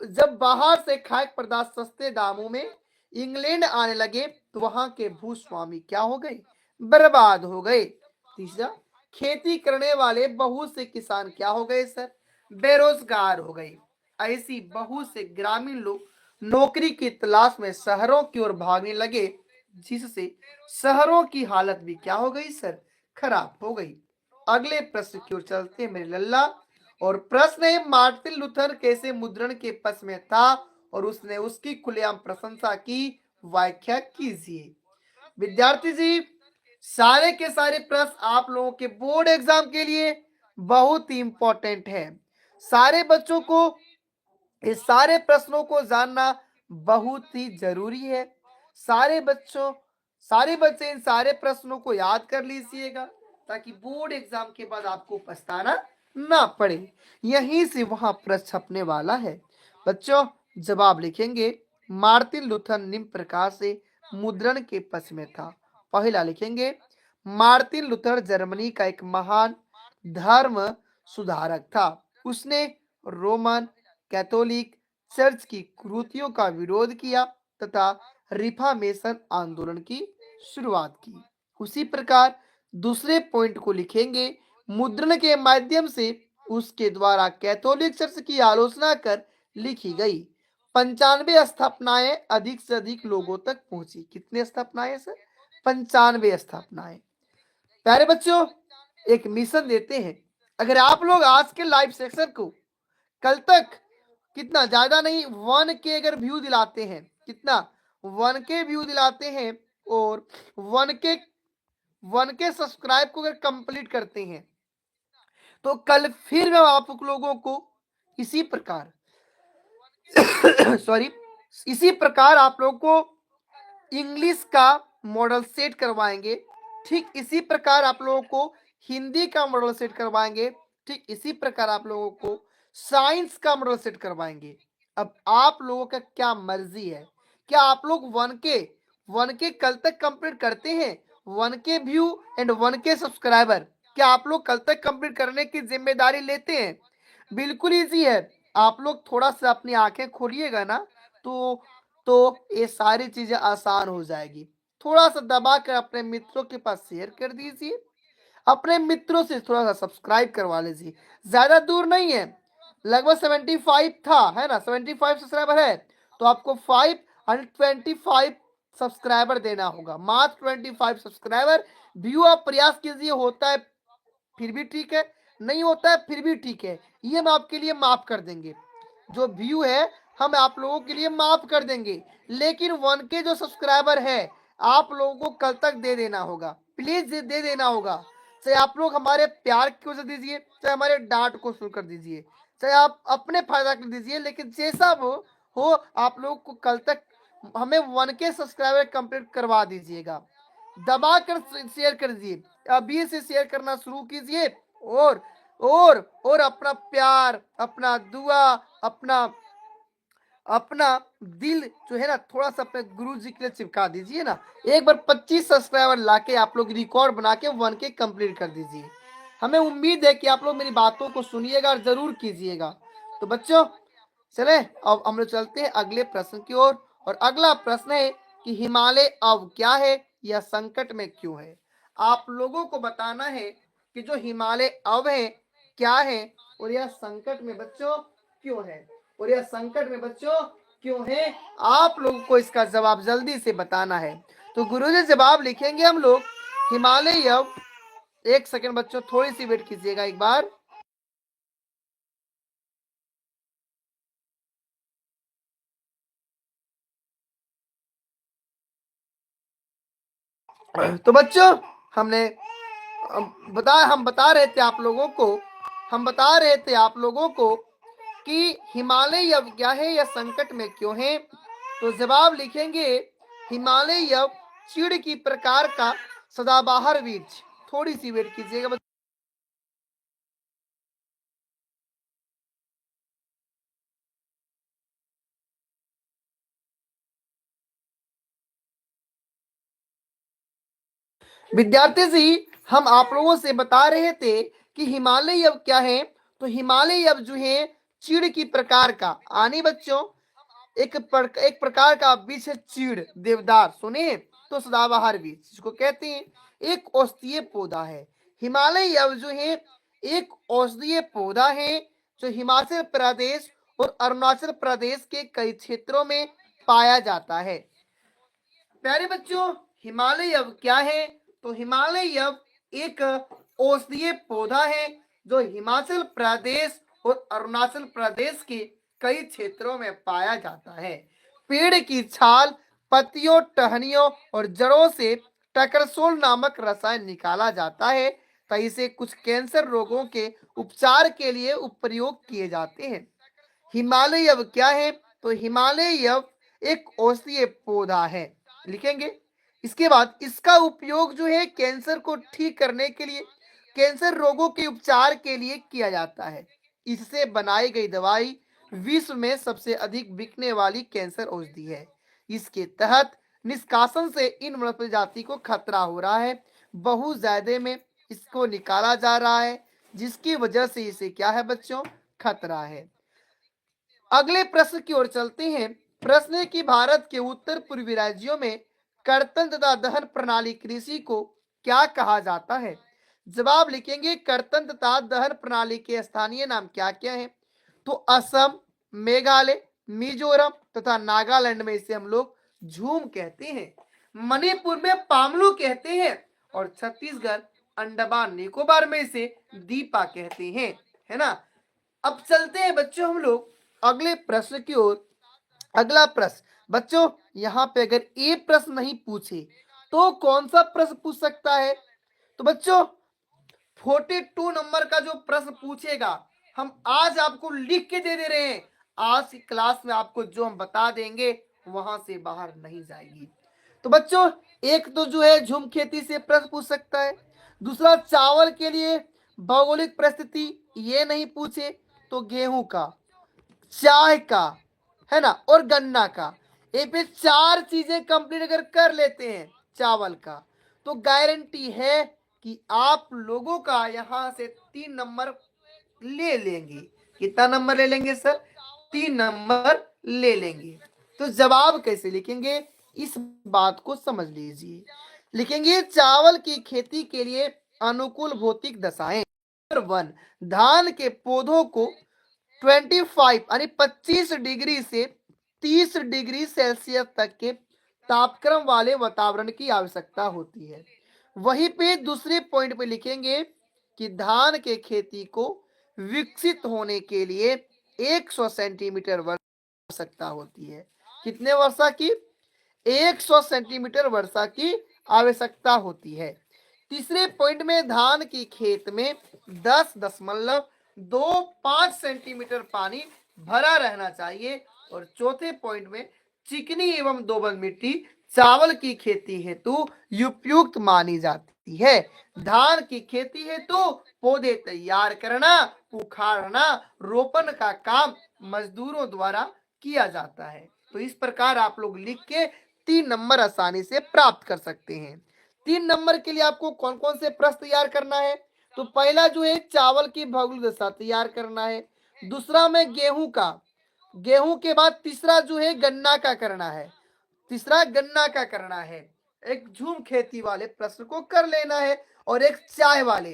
जब बाहर से खाद्य पदार्थ सस्ते दामों में इंग्लैंड आने लगे तो वहां के भूस्वामी क्या हो गए, बर्बाद हो गए। तीसरा, खेती करने वाले बहुत से किसान क्या हो गए सर, बेरोजगार हो गए। ऐसी बहुत से ग्रामीण लोग नौकरी की तलाश में शहरों की ओर भागने लगे, जिससे शहरों की हालत भी क्या हो गई सर, खराब हो गई। अगले प्रश्न की ओर चलते हैं मेरे लल्ला, और प्रश्न है, मार्टिन लूथर कैसे मुद्रण के पक्ष में था और उसने उसकी खुलेआम प्रशंसा की, व्याख्या कीजिए। विद्यार्थी जी, सारे के सारे प्रश्न आप लोगों के बोर्ड एग्जाम के लिए बहुत ही इंपॉर्टेंट है। सारे बच्चों को इस सारे प्रश्नों को जानना बहुत ही जरूरी है। सारे बच्चे इन सारे प्रश्नों को याद कर लीजिएगा ताकि बोर्ड एग्जाम के बाद आपको पछताना ना पड़े। यहीं से वहां प्रश्न छपने वाला है। बच्चों जवाब लिखेंगे, मार्टिन लूथर निम्न प्रकार से मुद्रण के पक्ष में था। पहला लिखेंगे, मार्टिन लूथर जर्मनी का एक महान धर्म सुधारक था। उसने रोमन कैथोलिक चर्च की कुरीतियों का विरोध किया तथा रिफॉर्मेशन आंदोलन की शुरुआत की। उसी प्रकार दूसरे पॉइंट को लिखेंगे, मुद्रण के माध्यम से उसके द्वारा कैथोलिक चर्च की आलोचना कर लिखी गई 95 स्थापनाएं अधिक से अधिक लोगों तक पहुंची। कितने स्थापनाएं सर, 95 स्थापनाएं। प्यारे बच्चों, एक मिशन देते हैं, अगर आप लोग आज के लाइव सेक्शन को कल तक कितना, ज्यादा नहीं, 1K अगर व्यू दिलाते हैं, कितना, 1K व्यू दिलाते हैं और 1K सब्सक्राइब को अगर कंप्लीट करते हैं तो कल फिर मैं आप लोगों को इसी प्रकार सॉरी इसी प्रकार आप लोगों को इंग्लिश का मॉडल सेट करवाएंगे। ठीक इसी प्रकार आप लोगों को हिंदी का मॉडल सेट करवाएंगे। ठीक इसी प्रकार आप लोगों को साइंस का मॉडल सेट करवाएंगे। अब आप लोगों का क्या मर्जी है, क्या आप लोग 1K कल तक कंप्लीट करते हैं, 1K view and 1K subscriber, क्या आप लोग कल तक कंप्लीट करने की जिम्मेदारी लेते हैं? बिल्कुल इजी है। आप लोग थोड़ा सा अपनी आंखें खोलिएगा ना तो ये सारी चीजें आसान हो जाएगी। थोड़ा सा दबा कर अपने मित्रों के पास शेयर कर दीजिए, अपने मित्रों से थोड़ा सा सब्सक्राइब करवा लीजिए। ज्यादा दूर नहीं है, लगभग 75 था, है ना, 75 सब्सक्राइबर है तो आपको 525 सब्सक्राइबर देना होगा, मात्र 25 सब्सक्राइबर। व्यू आप प्रयास कीजिए, होता है फिर भी ठीक है, नहीं होता है फिर भी ठीक है, ये हम आपके लिए माफ कर देंगे। जो व्यू है हम आप लोगों के लिए माफ कर देंगे, लेकिन 1K जो सब्सक्राइबर है आप लोगों को कल तक दे देना होगा, प्लीज दे देना होगा। चाहे आप लोग हमारे प्यार की वजह दीजिए, चाहे हमारे डांट को सुन कर दीजिए, चाहे आप अपने फायदा के दीजिए, लेकिन जैसा वो हो आप लोग को कल तक हमें 1K सब्सक्राइबर कंप्लीट करवा दीजिएगा। दबा कर शेयर कर दीजिए, अभी से शेयर करना शुरू कीजिए और अपना प्यार, अपना दुआ, अपना अपना दिल जो है ना थोड़ा सा अपने गुरु जी के लिए चिपका दीजिए ना। एक बार 25 सब्सक्राइबर लाके आप लोग रिकॉर्ड बना के 1K कंप्लीट कर दीजिए। हमें उम्मीद है कि आप लोग मेरी बातों को सुनिएगा और जरूर कीजिएगा। तो बच्चों चले अब हम लोग चलते हैं अगले प्रश्न की ओर। और अगला प्रश्न है कि हिमालय अब क्या है, यह संकट में क्यों है। आप लोगों को बताना है कि जो हिमालय अब है क्या है और यह संकट में बच्चों क्यों है, और यह संकट में बच्चों क्यों है, आप लोगों को इसका जवाब जल्दी से बताना है। तो गुरुजी जवाब लिखेंगे हम लोग, हिमालय अब, एक सेकंड बच्चों थोड़ी सी वेट कीजिएगा एक बार। तो बच्चों हमने हम बता रहे थे आप लोगों को कि हिमालय अब क्या है या संकट में क्यों है। तो जवाब लिखेंगे हिमालय अब चीड़ की प्रकार का सदाबहार वृक्ष। थोड़ी सी वेट कीजिएगा। विद्यार्थी जी, हम आप लोगों से बता रहे थे कि हिमालय अब क्या है। तो हिमालय अब जो है चीड़ की प्रकार का, आनी बच्चों, एक प्रकार का वृक्ष है चीड़, देवदार सुने तो सदाबहार वृक्ष जिसको कहते हैं, एक औषधीय पौधा है। हिमालय अब जो है एक औषधीय पौधा है जो हिमाचल प्रदेश और अरुणाचल प्रदेश के कई क्षेत्रों में पाया जाता है। प्यारे बच्चों, हिमालय अब क्या है। तो हिमालय अब एक औषधीय पौधा है जो हिमाचल प्रदेश और अरुणाचल प्रदेश के कई क्षेत्रों में पाया जाता है। पेड़ की छाल, पत्तियों, टहनियों और जड़ों से टकरसोल नामक रसायन निकाला जाता है। तो इसे कुछ कैंसर रोगों के उपचार के लिए प्रयोग किए जाते हैं। हिमालय अब क्या है। तो हिमालय अब एक औषधीय पौधा है, लिखेंगे। इसके बाद इसका उपयोग जो है कैंसर को ठीक करने के लिए, कैंसर रोगों के उपचार के लिए किया जाता है। इससे बनाई गई दवाई विश्व में सबसे अधिक बिकने वाली कैंसर औषधि है। इसके तहत निष्कासन से इन वनस्पति जाति को खतरा हो रहा है, बहुत ज्यादा में इसको निकाला जा रहा है, जिसकी वजह से इसे क्या है बच्चों, खतरा है। अगले प्रश्न की ओर चलते हैं। प्रश्न है कि भारत के उत्तर पूर्वी राज्यों में कर्तन तथा दहन प्रणाली कृषि को क्या कहा जाता है। जवाब लिखेंगे कर्तन तथा दहन प्रणाली के स्थानीय नाम क्या क्या है। तो असम, मेघालय, मिजोरम तथा नागालैंड में इसे हम लोग झूम कहते हैं, मणिपुर में पामलू कहते हैं और छत्तीसगढ़ अंडमान निकोबार में इसे दीपा कहते हैं, है ना। अब चलते हैं बच्चों हम लोग अगले प्रश्न की ओर। अगला प्रश्न बच्चों, यहाँ पे अगर ये प्रश्न नहीं पूछे तो कौन सा प्रश्न पूछ सकता है। तो बच्चों 42 नंबर का जो प्रश्न पूछेगा हम आज आपको लिख के दे रहे हैं। आज की क्लास में आपको जो हम बता देंगे वहां से बाहर नहीं जाएगी। तो बच्चों एक तो जो है झूम खेती से प्रश्न पूछ सकता है, दूसरा चावल के लिए भौगोलिक परिस्थिति ये नहीं पूछे तो गेहूं का, चाय का, है ना, और गन्ना का, ये पे चार चीजें कंप्लीट अगर कर लेते हैं चावल का, तो गारंटी है कि आप लोगों का यहां से 3 नंबर ले लेंगे। कितना नंबर ले लेंगे सर, 3 नंबर ले लेंगे। तो जवाब कैसे लिखेंगे इस बात को समझ लीजिए। लिखेंगे चावल की खेती के लिए अनुकूल भौतिक दशाएं। नंबर 1, धान के पौधों को 25 यानी 25 डिग्री से 30 डिग्री सेल्सियस तक के तापक्रम वाले वातावरण की आवश्यकता होती है। वहीं पे दूसरे पॉइंट पे लिखेंगे कि धान के खेती को विकसित होने के लिए 100 सेंटीमीटर वर्षा की आवश्यकता होती है। कितने वर्षा की, 100 सेंटीमीटर वर्षा की आवश्यकता होती है। तीसरे पॉइंट में धान की खेत में 10.25 सेंटीमीटर पानी भरा रहना चाहिए। और चौथे पॉइंट में चिकनी एवं दोमट मिट्टी चावल की खेती हेतु उपयुक्त मानी जाती है। धान की खेती हेतु पौधे तैयार करना, उखाड़ना, रोपण का काम मजदूरों द्वारा किया जाता है। तो इस प्रकार आप लोग लिख के 3 नंबर आसानी से प्राप्त कर सकते हैं। 3 नंबर के लिए आपको कौन कौन से प्रश्न तैयार करना है। तो पहला जो है चावल की भौगोलिक दशा तैयार करना है, दूसरा में गेहूं का, गेहूं के बाद तीसरा जो है गन्ना का करना है, तीसरा गन्ना का करना है, एक झूम खेती वाले प्रश्न को कर लेना है, और एक चाय वाले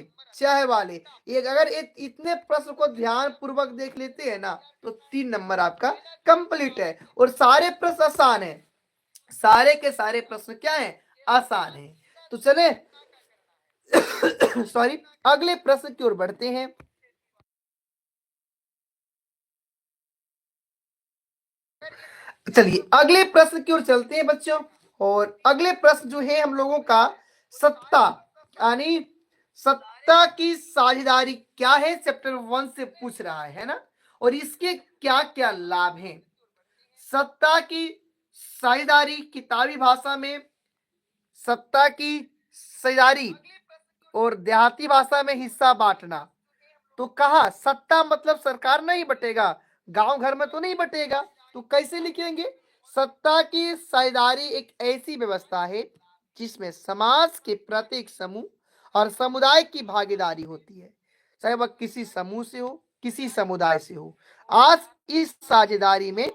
एक, अगर इतने प्रश्न को ध्यान पूर्वक देख लेते हैं ना तो 3 नंबर आपका कंप्लीट है। और सारे प्रश्न आसान है, सारे के सारे प्रश्न क्या है, आसान है। तो चले सॉरी अगले प्रश्न की ओर बढ़ते हैं। चलिए अगले प्रश्न की ओर चलते हैं बच्चों। और अगले प्रश्न जो है हम लोगों का सत्ता यानी सत्ता की साझेदारी क्या है, चैप्टर 1 से पूछ रहा है ना। और इसके क्या क्या लाभ हैं। सत्ता की साझेदारी किताबी भाषा में सत्ता की साझेदारी और देहाती भाषा में हिस्सा बांटना। तो कहा सत्ता मतलब सरकार नहीं बटेगा, गांव घर में तो नहीं बटेगा, तो कैसे लिखेंगे। सत्ता की साझेदारी एक ऐसी व्यवस्था है जिसमें समाज के प्रत्येक समूह और समुदाय की भागीदारी होती है, चाहे वह किसी समूह से हो किसी समुदाय से हो। आज इस साझेदारी में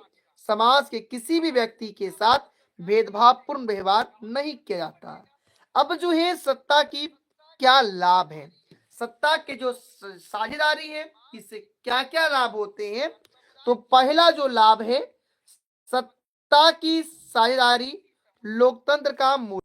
समाज के किसी भी व्यक्ति के साथ भेदभावपूर्ण व्यवहार नहीं किया जाता। अब जो है सत्ता की क्या लाभ है, सत्ता के जो साझेदारी है इससे क्या क्या लाभ होते हैं। तो पहला जो लाभ है, सत्ता की साझेदारी लोकतंत्र का मूल।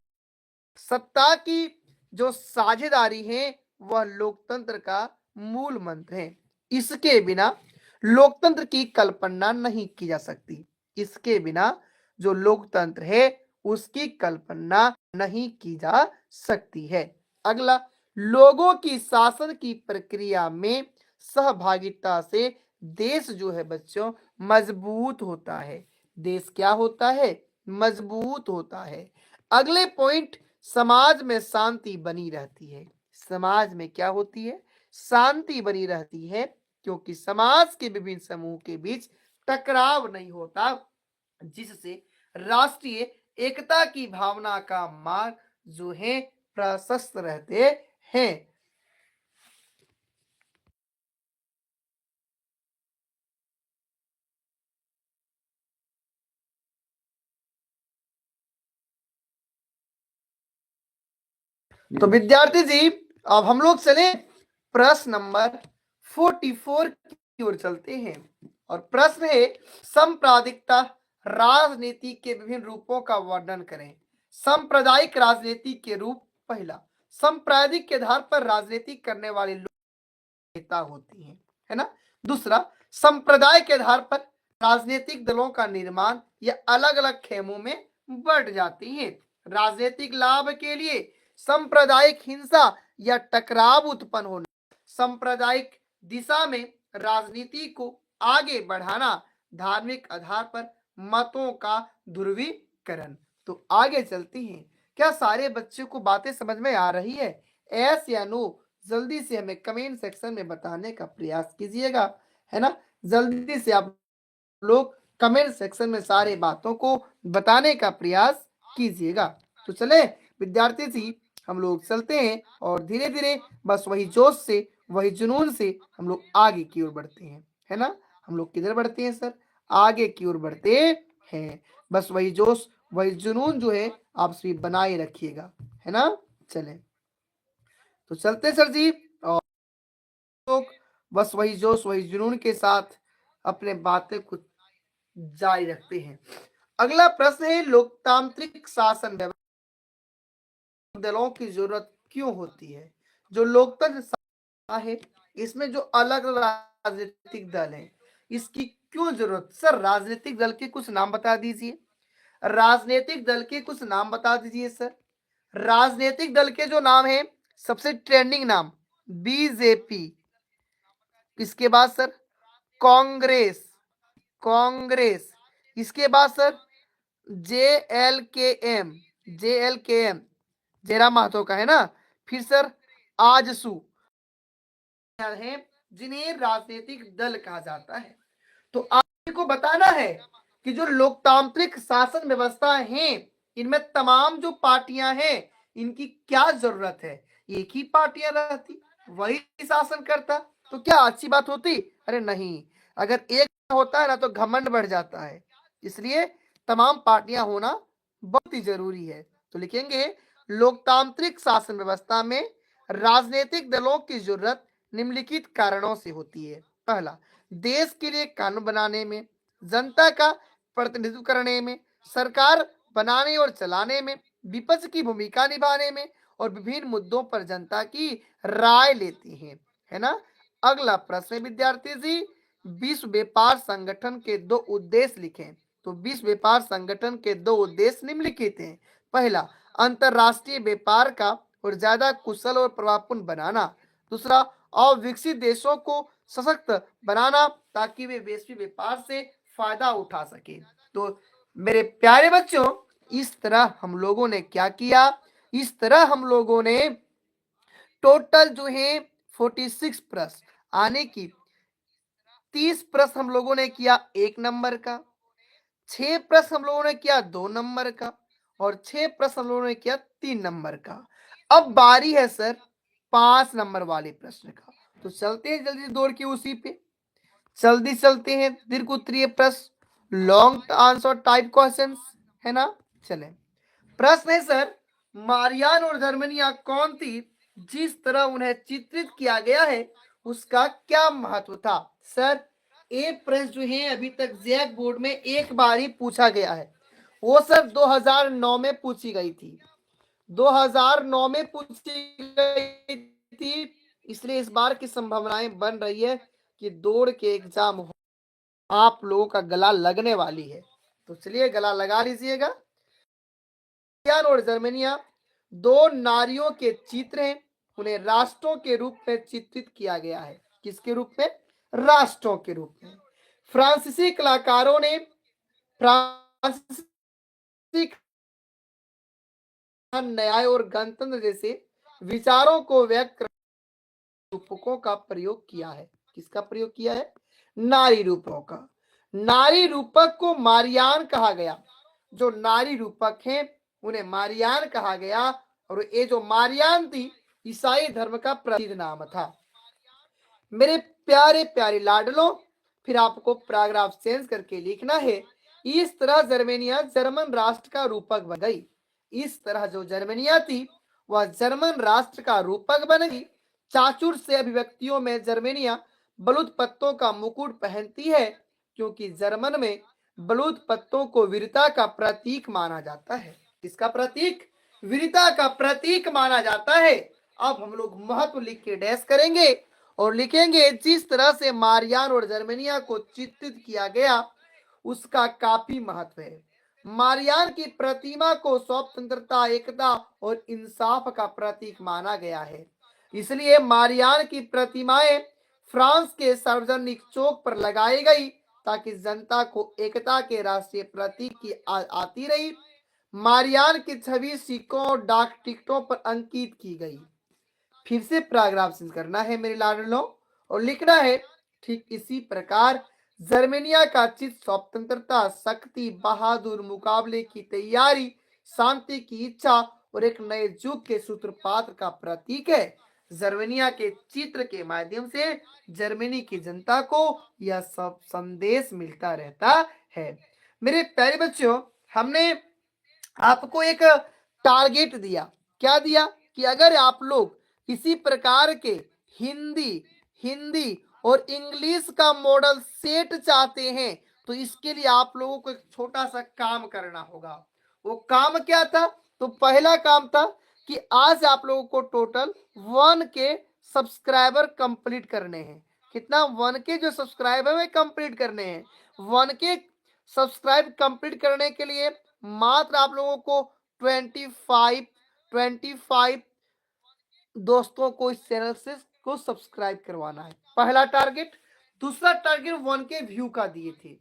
सत्ता की जो साझेदारी है वह लोकतंत्र का मूल मंत्र है। इसके बिना लोकतंत्र की कल्पना नहीं की जा सकती। इसके बिना जो लोकतंत्र है उसकी कल्पना नहीं की जा सकती है। अगला, लोगों की शासन की प्रक्रिया में सहभागिता से देश जो है बच्चों मजबूत होता है। देश क्या होता है, मजबूत होता है। अगले पॉइंट, समाज में शांति बनी रहती है। समाज में क्या होती है, शांति बनी रहती है, क्योंकि समाज के विभिन्न समूह के बीच टकराव नहीं होता, जिससे राष्ट्रीय एकता की भावना का मार्ग जो है प्रशस्त रहते हैं। तो विद्यार्थी जी अब हम लोग चले प्रश्न नंबर 44 की ओर चलते हैं। और प्रश्न है, सांप्रदायिकता राजनीति के विभिन्न रूपों का वर्णन करें। सांप्रदायिक राजनीति के रूप, पहला, सांप्रदायिक के आधार पर राजनीति करने वाले लोग नेता होती हैं, है ना। दूसरा, संप्रदाय के आधार पर राजनीतिक दलों का निर्माण या अलग अलग खेमों में बढ़ जाती हैं। राजनीतिक लाभ के लिए सांप्रदायिक हिंसा या टकराव उत्पन्न होना, सांप्रदायिक दिशा में राजनीति को आगे बढ़ाना, धार्मिक आधार पर मतों का ध्रुवीकरण। तो आगे चलती हैं। क्या सारे बच्चों को बातें समझ में आ रही है, एस या नो? जल्दी से हमें कमेंट सेक्शन में बताने का प्रयास कीजिएगा, है ना। जल्दी से आप लोग कमेंट सेक्शन में सारे बातों को बताने का प्रयास कीजिएगा। तो चले विद्यार्थी जी हम लोग चलते हैं और धीरे धीरे बस वही जोश से वही जुनून से हम लोग आगे की ओर बढ़ते हैं, है ना। हम लोग किधर बढ़ते हैं सर, आगे की ओर बढ़ते हैं। बस वही जोश वही जुनून जो है आप सभी बनाए रखिएगा, है ना। चले तो चलते सर जी, और लोग बस वही जोश वही जुनून के साथ अपने बातें को जारी रखते हैं। अगला प्रश्न है, लोकतांत्रिक शासन व्यवस्था दलों की जरूरत क्यों होती है। जो लोकतंत्र है इसमें जो अलग अलग राजनीतिक दल है इसकी क्यों जरूरत। सर राजनीतिक दल के कुछ नाम बता दीजिए, राजनीतिक दल के कुछ नाम बता दीजिए सर। राजनीतिक दल के जो नाम है, सबसे ट्रेंडिंग नाम बीजेपी, इसके बाद सर कांग्रेस, कांग्रेस, इसके बाद सर जे एल के एम, जे एल के एम जयराम महतो का है ना। फिर सर आजसू है जिन्हें राजनीतिक दल कहा जाता है। तो आपको बताना है कि जो लोकतांत्रिक शासन व्यवस्था है इनमें तमाम जो पार्टियां हैं इनकी क्या जरूरत है। एक ही पार्टियां रहती वही शासन करता तो क्या अच्छी बात होती, अरे नहीं। अगर एक होता है ना तो घमंड बढ़ जाता है, इसलिए तमाम पार्टियां होना बहुत ही जरूरी है। तो लिखेंगे लोकतांत्रिक शासन व्यवस्था में राजनीतिक दलों की जरूरत निम्नलिखित कारणों से होती है। पहला, देश के लिए कानून बनाने में, जनता का प्रतिनिधित्व करने में, सरकार बनाने और चलाने में, विपक्ष की भूमिका निभाने में और विभिन्न मुद्दों पर जनता की राय लेती हैं, है ना। अगला प्रश्न विद्यार्थी जी, विश्व व्यापार संगठन के दो उद्देश्य लिखें। तो विश्व व्यापार संगठन के दो उद्देश्य निम्नलिखित हैं। पहला, अंतरराष्ट्रीय व्यापार का और ज्यादा कुशल और प्रभावपूर्ण बनाना। दूसरा, अविकसित देशों को सशक्त बनाना ताकि वे वैश्विक व्यापार से फायदा उठा सके। तो मेरे प्यारे बच्चों, इस तरह हम लोगों ने क्या किया, इस तरह हम लोगों ने टोटल जो है 46 प्रश्न आने की 30 प्रश्न हम लोगों ने किया 1 नंबर का, 6 प्रश्न हम लोगों ने किया 2 नंबर का, और 6 प्रश्न हम लोगों ने किया 3 नंबर का। अब बारी है सर 5 नंबर वाले प्रश्न का। तो चलते हैं जल्दी दौड़ के उसी पे, जल्दी चलते हैं। दीर्घ उत्तरीय प्रश्न, लॉन्ग आंसर टाइप क्वेश्चंस, है ना। चले, प्रश्न है सर, मारियान और जर्मनिया कौन थी जिस तरह उन्हें चित्रित किया गया है उसका क्या महत्व था। सर, ये प्रश्न जो है अभी तक जैक बोर्ड में एक बार ही पूछा गया है, वो सर 2009 में पूछी गई थी, 2009 में पूछी गई थी। इसलिए इस बार की संभावनाएं बन रही है कि दौड़ के एग्जाम आप लोगों का गला लगने वाली है। तो चलिए गला लगा लीजिएगा। मारियान और जर्मनिया दो नारियों के चित्र हैं, उन्हें राष्ट्रों के रूप में चित्रित किया गया है। किसके रूप में? राष्ट्रों के रूप में। फ्रांसीसी कलाकारों ने फ्रांसीसी न्याय और गणतंत्र जैसे विचारों को व्यक्त करने रूपकों का प्रयोग किया है। किसका प्रयोग किया है? नारी रूपकों का। नारी रूपक को मारियान कहा गया। जो नारी रूपक हैं उन्हें मारियान कहा गया, और ये जो मारियान थी ईसाई धर्म का प्रसिद्ध नाम था। मेरे प्यारे प्यारे लाडलो, फिर आपको पैराग्राफ चेंज करके लिखना है, इस तरह जर्मेनिया जर्मन राष्ट्र का रूपक बन गई। इस तरह जो जर्मनिया थी वह जर्मन राष्ट्र का रूपक बन गई। चाचुर से अभिव्यक्तियों में जर्मेनिया बलूत पत्तों का मुकुट पहनती है, क्योंकि जर्मन में बलूत पत्तों को वीरता का प्रतीक माना जाता है। किसका प्रतीक? वीरता का प्रतीक माना जाता है। अब हम लोग महत्व लिख के डैश करेंगे और लिखेंगे जिस तरह से मारियान और जर्मनिया को चित्रित किया गया उसका काफी महत्व है। मारियान की प्रतिमा को स्वतंत्रता, एकता और इंसाफ का प्रतीक माना गया है। इसलिए मारियान की प्रतिमाएं फ्रांस के सार्वजनिक चौक पर लगाई गई ताकि जनता को एकता के राष्ट्रीय प्रतीक की आती रही। मारियान की छवि सिक्कों और डाक टिकटों पर अंकित की गई। फिर से पैराग्राफ करना है मेरे लाडलों, और लिखना है ठीक इसी प्रकार जर्मेनिया का चित्र स्वतंत्रता, शक्ति, बहादुर, मुकाबले की तैयारी, शांति की इच्छा और एक नए युग के सूत्रपात का प्रतीक है। जर्मनिया के चित्र के माध्यम से जर्मनी की जनता को यह सब संदेश मिलता रहता है। मेरे प्यारे बच्चों, हमने आपको एक टारगेट दिया। क्या दिया? कि अगर आप लोग किसी प्रकार के हिंदी हिंदी और इंग्लिश का मॉडल सेट चाहते हैं तो इसके लिए आप लोगों को एक छोटा सा काम करना होगा। वो काम क्या था? तो पहला काम था कि आज आप लोगों को टोटल 1K सब्सक्राइबर कंप्लीट करने हैं। कितना? 1K जो सब्सक्राइबर है कंप्लीट करने हैं। 1K सब्सक्राइब कंप्लीट करने के लिए मात्र आप लोगों को 25 दोस्तों को इस चैनल से को सब्सक्राइब करवाना है, पहला टारगेट। दूसरा टारगेट 1K व्यू का दिए थे,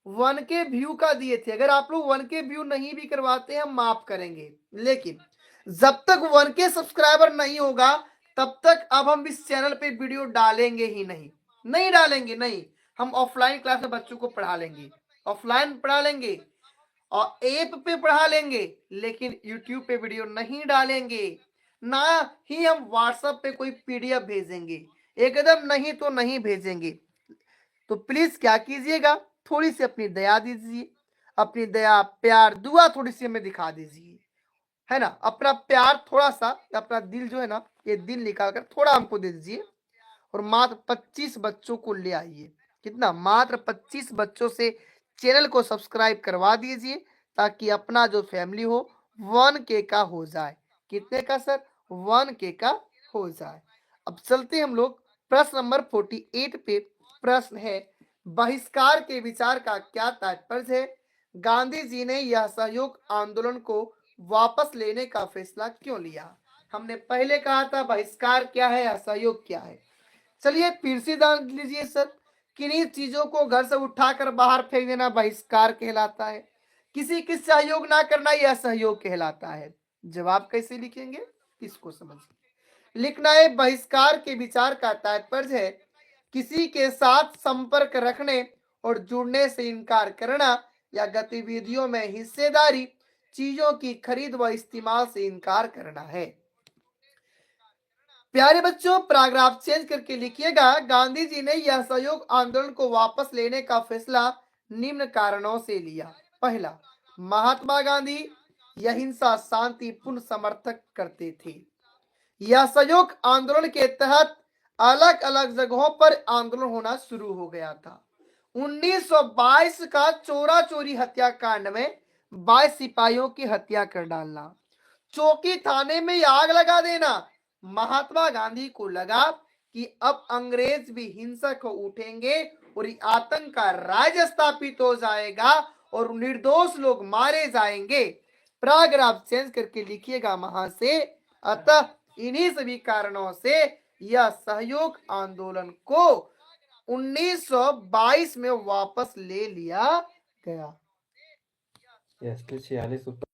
1K व्यू का दिए थे। अगर आप लोग 1K व्यू नहीं भी करवाते हैं हम माफ करेंगे, लेकिन जब तक 1K सब्सक्राइबर नहीं होगा तब तक अब हम इस चैनल पे वीडियो डालेंगे ही नहीं, नहीं डालेंगे। नहीं, हम ऑफलाइन क्लास में बच्चों को पढ़ा लेंगे, ऑफलाइन पढ़ा लेंगे और ऐप पे पढ़ा लेंगे, लेकिन यूट्यूब पे वीडियो नहीं डालेंगे। ना ही हम व्हाट्सएप पे कोई पीडीएफ भेजेंगे, एकदम नहीं तो नहीं भेजेंगे। तो प्लीज क्या कीजिएगा, थोड़ी सी अपनी दया दीजिए, अपनी दया, प्यार, दुआ थोड़ी सी हमें दिखा दीजिए, है ना। अपना प्यार थोड़ा सा, अपना दिल जो है ना, ये दिल निकाल कर थोड़ा हमको दे दीजिए और मात्र 25 बच्चों को ले आइए। कितना? मात्र 25 बच्चों से चैनल को सब्सक्राइब करवा दीजिए ताकि अपना जो फैमिली हो 1K का हो जाए। कितने का सर? 1K का हो जाए। अब चलते हम लोग प्रश्न नंबर 48 पे। प्रश्न है, बहिष्कार के विचार का क्या तात्पर्य है? गांधी जी ने यह सहयोग आंदोलन को वापस लेने का फैसला क्यों लिया? हमने पहले कहा था बहिष्कार क्या है, असहयोग क्या है। चलिए फिर से जान लीजिए सर, किन्हीं चीजों को घर से उठाकर बाहर फेंक देना बहिष्कार कहलाता है, किसी की सहयोग ना करना यह असहयोग कहलाता है। जवाब कैसे लिखेंगे, इसको समझिए। लिखना है बहिष्कार के विचार का तात्पर्य है किसी के साथ संपर्क रखने और जुड़ने से इनकार करना या गतिविधियों में हिस्सेदारी, चीजों की खरीद व इस्तेमाल से इनकार करना है। प्यारे बच्चों पैराग्राफ चेंज करके लिखिएगा, गांधी जी ने यह सहयोग आंदोलन को वापस लेने का फैसला निम्न कारणों से लिया। पहला, महात्मा गांधी अहिंसा शांतिपूर्ण समर्थक करते थे। यह सहयोग आंदोलन के तहत अलग अलग जगहों पर आंदोलन होना शुरू हो गया था। 1922 का चोरा चोरी हत्याकांड में 22 सिपाहियों की हत्या कर डालना, चौकी थाने में आग लगा देना। महात्मा गांधी को लगा कि अब अंग्रेज भी हिंसक हो उठेंगे और आतंक का राज स्थापित हो जाएगा और निर्दोष लोग मारे जाएंगे। पैराग्राफ चेंज करके लिखिएगा वहां से, अतः इन्हीं सभी कारणों से यह सहयोग आंदोलन को 1922 में वापस ले लिया गया। यस तो 46 ऊपर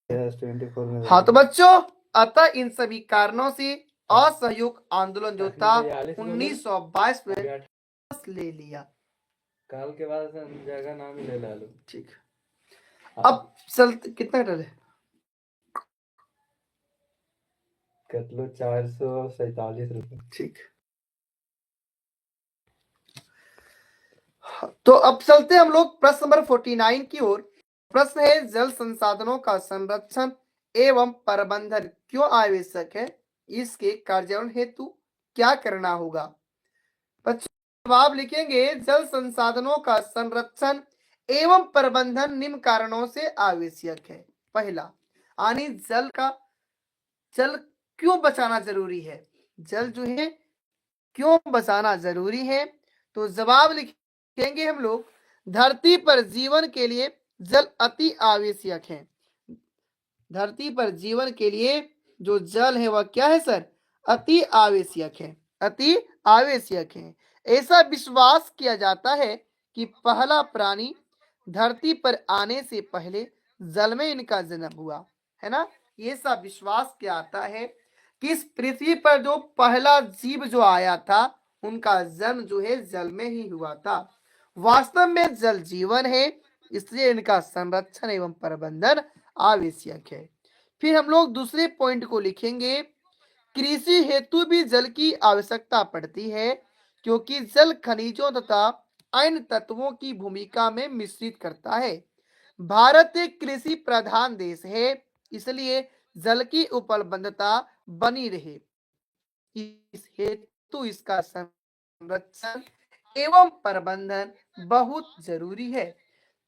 यस 24 में। हाँ तो बच्चों, अतः इन सभी कारणों से असहयोग आंदोलन जो था 1922 में ले लिया। काल के बाद जगह नाम ही ले लो। ठीक, अब चल कितना टल है, कर लो 447 रुपए। ठीक, तो अब चलते हम लोग प्रश्न नंबर 49 की ओर। प्रश्न है जल संसाधनों का संरक्षण एवं प्रबंधन क्यों आवश्यक है, इसके कार्यान्वयन हेतु क्या करना होगा। बच्चों जवाब लिखेंगे, जल संसाधनों का संरक्षण एवं प्रबंधन निम्न कारणों से आवश्यक है। पहला, यानी जल क्यों बचाना जरूरी है, जल जो है क्यों बचाना जरूरी है। तो जवाब लिखेंगे हम लोग, धरती पर जीवन के लिए जल अति आवश्यक है। धरती पर जीवन के लिए जो जल है वह क्या है सर, अति आवश्यक है, अति आवश्यक है। ऐसा विश्वास किया जाता है कि पहला प्राणी धरती पर आने से पहले जल में इनका जन्म हुआ है ना। ये सब विश्वास किया जाता है कि इस पृथ्वी पर जो पहला जीव जो आया था उनका जन्म जो है जल में ही हुआ था। वास्तव में जल जीवन है, इसलिए इनका संरक्षण एवं प्रबंधन आवश्यक है। फिर हम लोग दूसरे पॉइंट को लिखेंगे, कृषि हेतु भी जल की आवश्यकता पड़ती है क्योंकि जल खनिजों तथा अन्य तत्वों की भूमिका में मिश्रित करता है। भारत एक कृषि प्रधान देश है, इसलिए जल की उपलब्धता बनी रहे, इस हेतु इसका संरक्षण एवं प्रबंधन बहुत जरूरी है।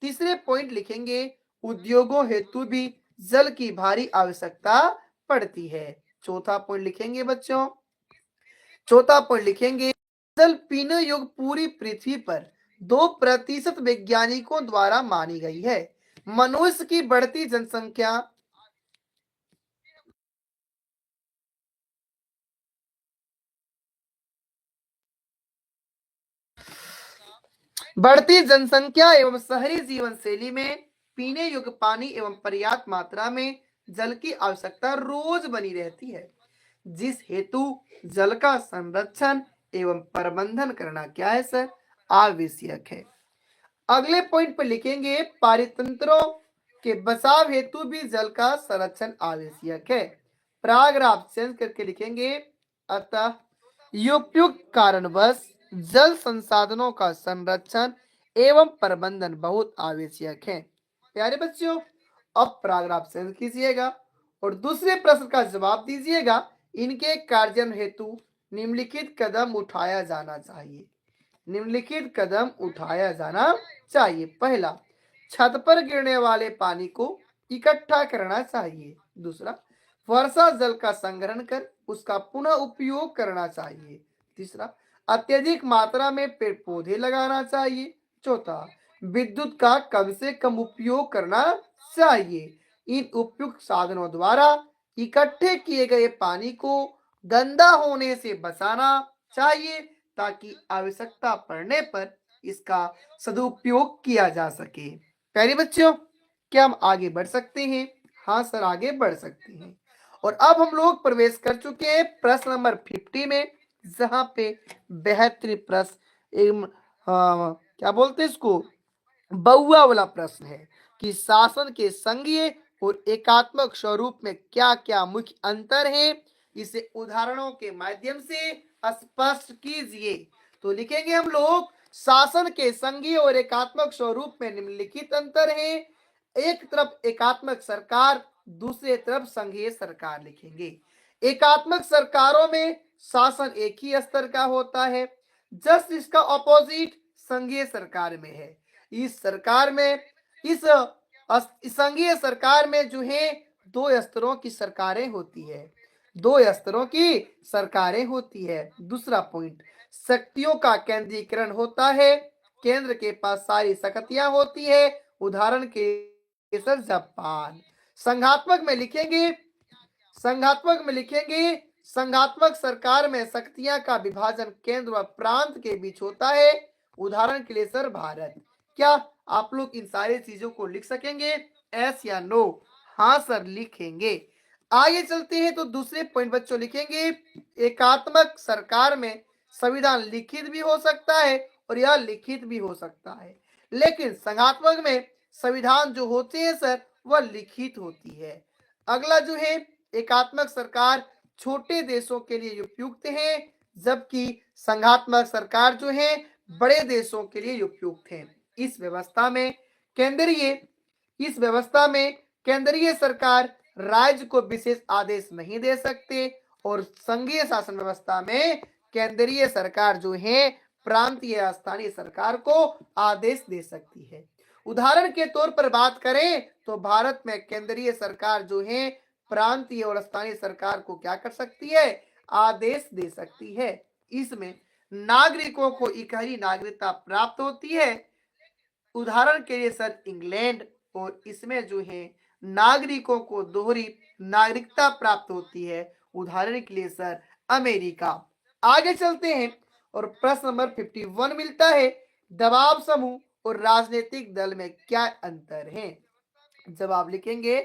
तीसरे पॉइंट लिखेंगे, उद्योगों हेतु भी जल की भारी आवश्यकता पड़ती है। चौथा पॉइंट लिखेंगे बच्चों, चौथा पॉइंट लिखेंगे, जल पीने योग्य पूरी पृथ्वी पर 2% वैज्ञानिकों द्वारा मानी गई है। मनुष्य की बढ़ती जनसंख्या एवं शहरी जीवन शैली में पीने योग्य पानी एवं पर्याप्त मात्रा में जल की आवश्यकता रोज बनी रहती है, जिस हेतु जल का संरक्षण एवं प्रबंधन करना क्या है सर, आवश्यक है। अगले पॉइंट पर लिखेंगे, पारितंत्रों के बचाव हेतु भी जल का संरक्षण आवश्यक है। पैराग्राफ चेंज करके लिखेंगे, अतः उपयुक्त कारणवश जल संसाधनों का संरक्षण एवं प्रबंधन बहुत आवश्यक है। प्यारे बच्चों, अब पैराग्राफ सेंड कीजिएगा और दूसरे प्रश्न का जवाब दीजिएगा। इनके कार्यान्वयन हेतु निम्नलिखित कदम उठाया जाना चाहिए। निम्नलिखित कदम उठाया जाना चाहिए। पहला, छत पर गिरने वाले पानी को इकट्ठा करना चाहिए। दूसरा, वर्षा जल का संग्रहण कर उसका पुनः उपयोग करना चाहिए। तीसरा, अत्यधिक मात्रा में पेड़ पौधे लगाना चाहिए। चौथा, विद्युत का कम से कम उपयोग करना चाहिए। इन उपयुक्त साधनों द्वारा इकट्ठे किए गए पानी को गंदा होने से बचाना चाहिए ताकि आवश्यकता पड़ने पर इसका सदुपयोग किया जा सके। प्यारे बच्चों, क्या हम आगे बढ़ सकते हैं? हाँ सर, आगे बढ़ सकते हैं। और अब हम लोग प्रवेश कर चुके हैं प्रश्न नंबर 50 में, जहां पे बेहतरीन प्रश्न क्या बोलते हैं इसको, बहुआ वाला प्रश्न है कि शासन के संघीय और एकात्मक स्वरूप में क्या क्या मुख्य अंतर है, इसे उदाहरणों के माध्यम से स्पष्ट कीजिए। तो लिखेंगे हम लोग, शासन के संघीय और एकात्मक स्वरूप में निम्नलिखित अंतर है। एक तरफ एकात्मक सरकार, दूसरे तरफ संघीय सरकार लिखेंगे। एकात्मक सरकारों में शासन एक ही स्तर का होता है, जस्ट इसका ऑपोजिट संघीय सरकार में है। इस सरकार में, इस संघीय सरकार में जो है दो स्तरों की सरकारें होती है, दो स्तरों की सरकारें होती है। दूसरा पॉइंट, शक्तियों का केंद्रीकरण होता है, केंद्र के पास सारी शक्तियां होती है। उदाहरण के सर जापान। संघात्मक में लिखेंगे, संघात्मक में लिखेंगे, संघात्मक सरकार में शक्तियां का विभाजन केंद्र व प्रांत के बीच होता है। उदाहरण के लिए सर भारत। क्या आप लोग इन सारी चीजों को लिख सकेंगे? एस या नो? हाँ सर, लिखेंगे। आगे चलते हैं तो दूसरे पॉइंट बच्चों लिखेंगे, एकात्मक सरकार में संविधान लिखित भी हो सकता है और यह लिखित भी हो सकता है, लेकिन संघात्मक में संविधान जो होते हैं सर वह लिखित होती है। अगला जो है, एकात्मक सरकार छोटे देशों के लिए उपयुक्त है, जबकि संघात्मक सरकार जो है बड़े देशों के लिए उपयुक्त है। इस व्यवस्था में केंद्रीय सरकार राज्य को विशेष आदेश नहीं दे सकते और संघीय शासन व्यवस्था में केंद्रीय सरकार जो है प्रांतीय या स्थानीय सरकार को आदेश दे सकती है। उदाहरण के तौर पर बात करें तो भारत में केंद्रीय सरकार जो है प्रांतीय और स्थानीय सरकार को क्या कर सकती है? आदेश दे सकती है। इसमें नागरिकों को इकहरी नागरिकता प्राप्त होती है। उदाहरण के लिए सर इंग्लैंड, और इसमें जो है नागरिकों को दोहरी नागरिकता प्राप्त होती है। उदाहरण के लिए सर अमेरिका। आगे चलते हैं और प्रश्न नंबर 51 मिलता है, दबाव समूह और राजनीतिक दल में क्या अंतर है? जवाब लिखेंगे,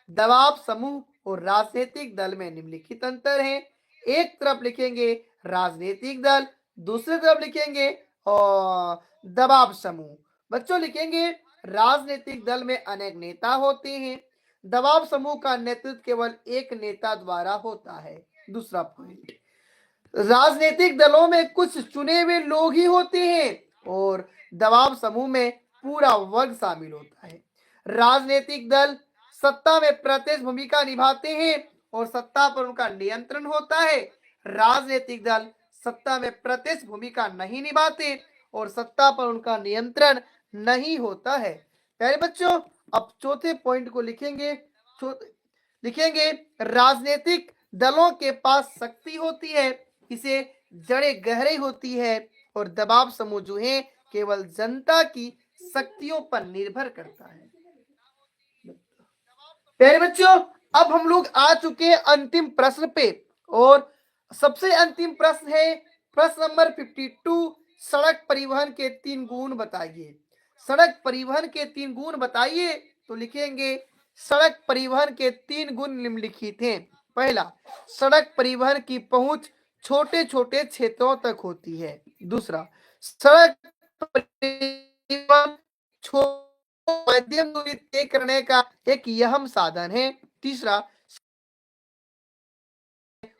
दबाव समूह और राजनीतिक दल में निम्नलिखित अंतर है। एक तरफ लिखेंगे राजनीतिक दल, दूसरी तरफ लिखेंगे और दबाव समूह। बच्चों लिखेंगे, राजनीतिक दल में अनेक नेता होते हैं, दबाव समूह का नेतृत्व केवल एक नेता द्वारा होता है। दूसरा पॉइंट, राजनीतिक दलों में कुछ चुने हुए लोग ही होते हैं और दबाव समूह में पूरा वर्ग शामिल होता है। राजनीतिक दल सत्ता में प्रत्यक्ष भूमिका निभाते हैं और सत्ता पर उनका नियंत्रण होता है। राजनीतिक दल सत्ता में प्रत्यक्ष भूमिका नहीं निभाते और सत्ता पर उनका नियंत्रण नहीं होता है। प्यारे बच्चों, अब चौथे पॉइंट को लिखेंगे, राजनीतिक दलों के पास शक्ति होती है, इसे जड़ें गहरी होती है और दबाव समूह जो है केवल जनता की शक्तियों पर निर्भर करता है। प्यारे बच्चों, अब हम लोग आ चुके हैं अंतिम प्रश्न पे और सबसे अंतिम प्रश्न है प्रश्न नंबर 52, सड़क परिवहन के 3 गुण बताइए। सड़क परिवहन के 3 गुण बताइए। तो लिखेंगे, सड़क परिवहन के 3 गुण निम्नलिखित हैं। पहला, सड़क परिवहन की पहुंच छोटे छोटे क्षेत्रों तक होती है। दूसरा, सड़क परिवहन मध्यम दूरी तय करने का एक अहम साधन है। तीसरा,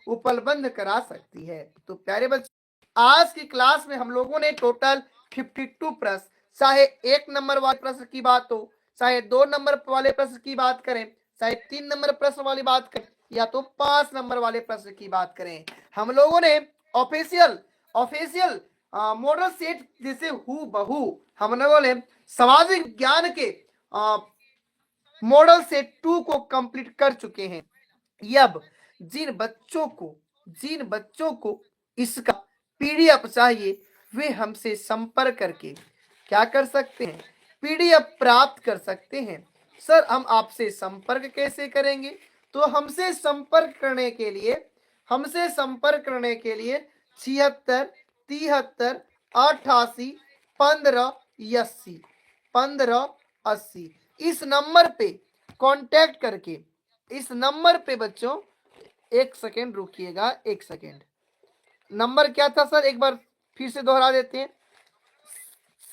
उपलब्ध करा सकती है। तो प्यारे बच्चों, आज की क्लास में हम लोगों ने टोटल 52 प्रश्न, चाहे 1 नंबर वाले प्रश्न की बात हो, चाहे 2 नंबर वाले प्रश्न की बात करें, चाहे 3 नंबर प्रश्न वाली बात करें, या तो 5 नंबर वाले प्रश्न की बात करें, हम लोगों ने ऑफिशियल ऑफिशियल मॉडल सेट जैसे हु बहू हम लोगों ने सामाजिक ज्ञान के मॉडल सेट 2 को कंप्लीट कर चुके हैं। अब जिन बच्चों को इसका पीडीएफ चाहिए वे हमसे संपर्क करके क्या कर सकते हैं, पीडीएफ प्राप्त कर सकते हैं। सर हम आपसे संपर्क कैसे करेंगे? तो हमसे संपर्क करने के लिए 76 83 88 15 80 इस नंबर पे कांटेक्ट करके, इस नंबर पे बच्चों, एक सेकेंड रुकिएगा, एक सेकेंड, नंबर क्या था सर, एक बार फिर से दोहरा देते हैं,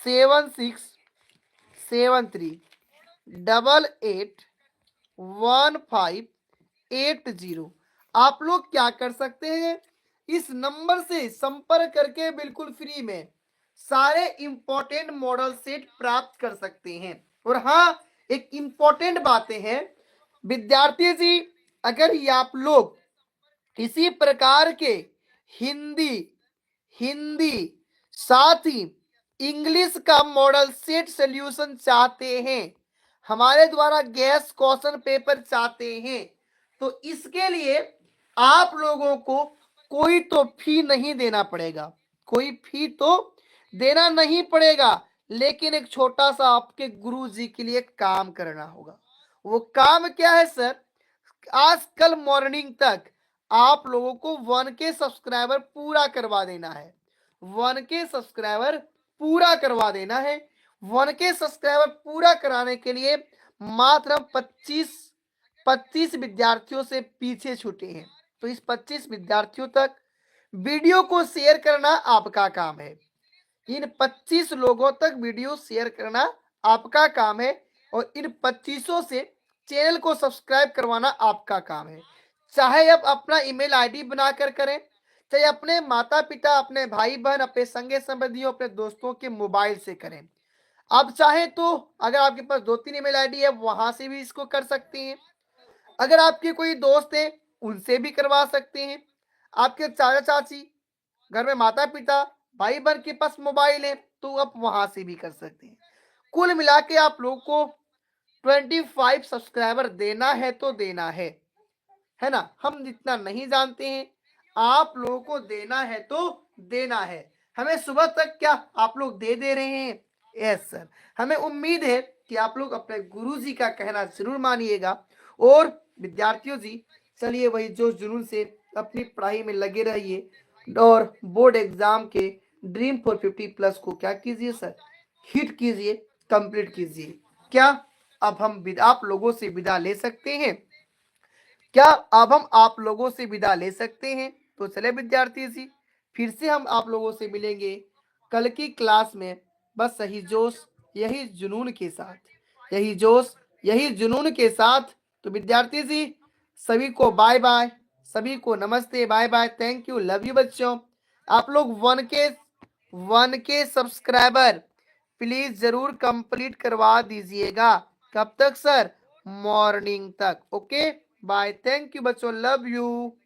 7673881580। आप लोग क्या कर सकते हैं, इस नंबर से संपर्क करके बिल्कुल फ्री में सारे इंपॉर्टेंट मॉडल सेट प्राप्त कर सकते हैं। और हाँ, एक इंपॉर्टेंट बातें हैं विद्यार्थी जी, अगर ये आप लोग इसी प्रकार के हिंदी हिंदी साथ ही इंग्लिश का मॉडल सेट सॉल्यूशन चाहते हैं, हमारे द्वारा गैस क्वेश्चन पेपर चाहते हैं, तो इसके लिए आप लोगों को कोई तो फी नहीं देना पड़ेगा, कोई फी तो देना नहीं पड़ेगा, लेकिन एक छोटा सा आपके गुरुजी के लिए काम करना होगा। वो काम क्या है सर? आज कल मॉर्निंग तक आप लोगों को 1K सब्सक्राइबर पूरा करवा देना है, 1K सब्सक्राइबर पूरा करवा देना है। 1K सब्सक्राइबर पूरा कराने के लिए मात्र 25 विद्यार्थियों से पीछे छूटे हैं। तो इस 25 विद्यार्थियों तक वीडियो को शेयर करना आपका काम है, इन 25 लोगों तक वीडियो शेयर करना आपका काम है, और इन 25 से चैनल को सब्सक्राइब करवाना आपका काम है। चाहे आप अपना ईमेल आईडी बनाकर करें, चाहे अपने माता पिता, अपने भाई बहन, अपने संगे संबंधियों, अपने दोस्तों के मोबाइल से करें। आप चाहे तो अगर आपके पास 2-3 ईमेल आईडी है वहां से भी इसको कर सकते हैं। अगर आपके कोई दोस्त है उनसे भी करवा सकते हैं। आपके चाचा चाची, घर में माता पिता, भाई बहन के पास मोबाइल है तो आप वहां से भी कर सकते हैं। कुल मिला के आप लोगों को 25 सब्सक्राइबर देना है तो देना है ना। हम जितना नहीं जानते हैं, आप लोगों को देना है तो देना है। हमें सुबह तक क्या आप लोग दे रहे हैं? Yes sir. हमें उम्मीद है कि आप लोग अपने गुरुजी का कहना जरूर मानिएगा। और विद्यार्थियों जी, चलिए वही जो जुनून से अपनी पढ़ाई में लगे रहिए और बोर्ड एग्जाम के ड्रीम 450+ को क्या कीजिए सर, हिट कीजिए, कंप्लीट कीजिए। क्या अब हम आप लोगों से विदा ले सकते हैं? क्या अब हम आप लोगों से विदा ले सकते हैं? तो चले विद्यार्थी जी, फिर से हम आप लोगों से मिलेंगे कल की क्लास में, बस यही जोश यही जुनून के साथ, यही जोश यही जुनून के साथ। तो विद्यार्थी जी, सभी को बाय बाय, सभी को नमस्ते, bye bye, thank you, love you बच्चों। आप लोग 1K सब्सक्राइबर प्लीज जरूर कंप्लीट करवा दीजिएगा। कब तक सर? मॉर्निंग तक। ओके बाय, थैंक यू बच्चों, लव यू।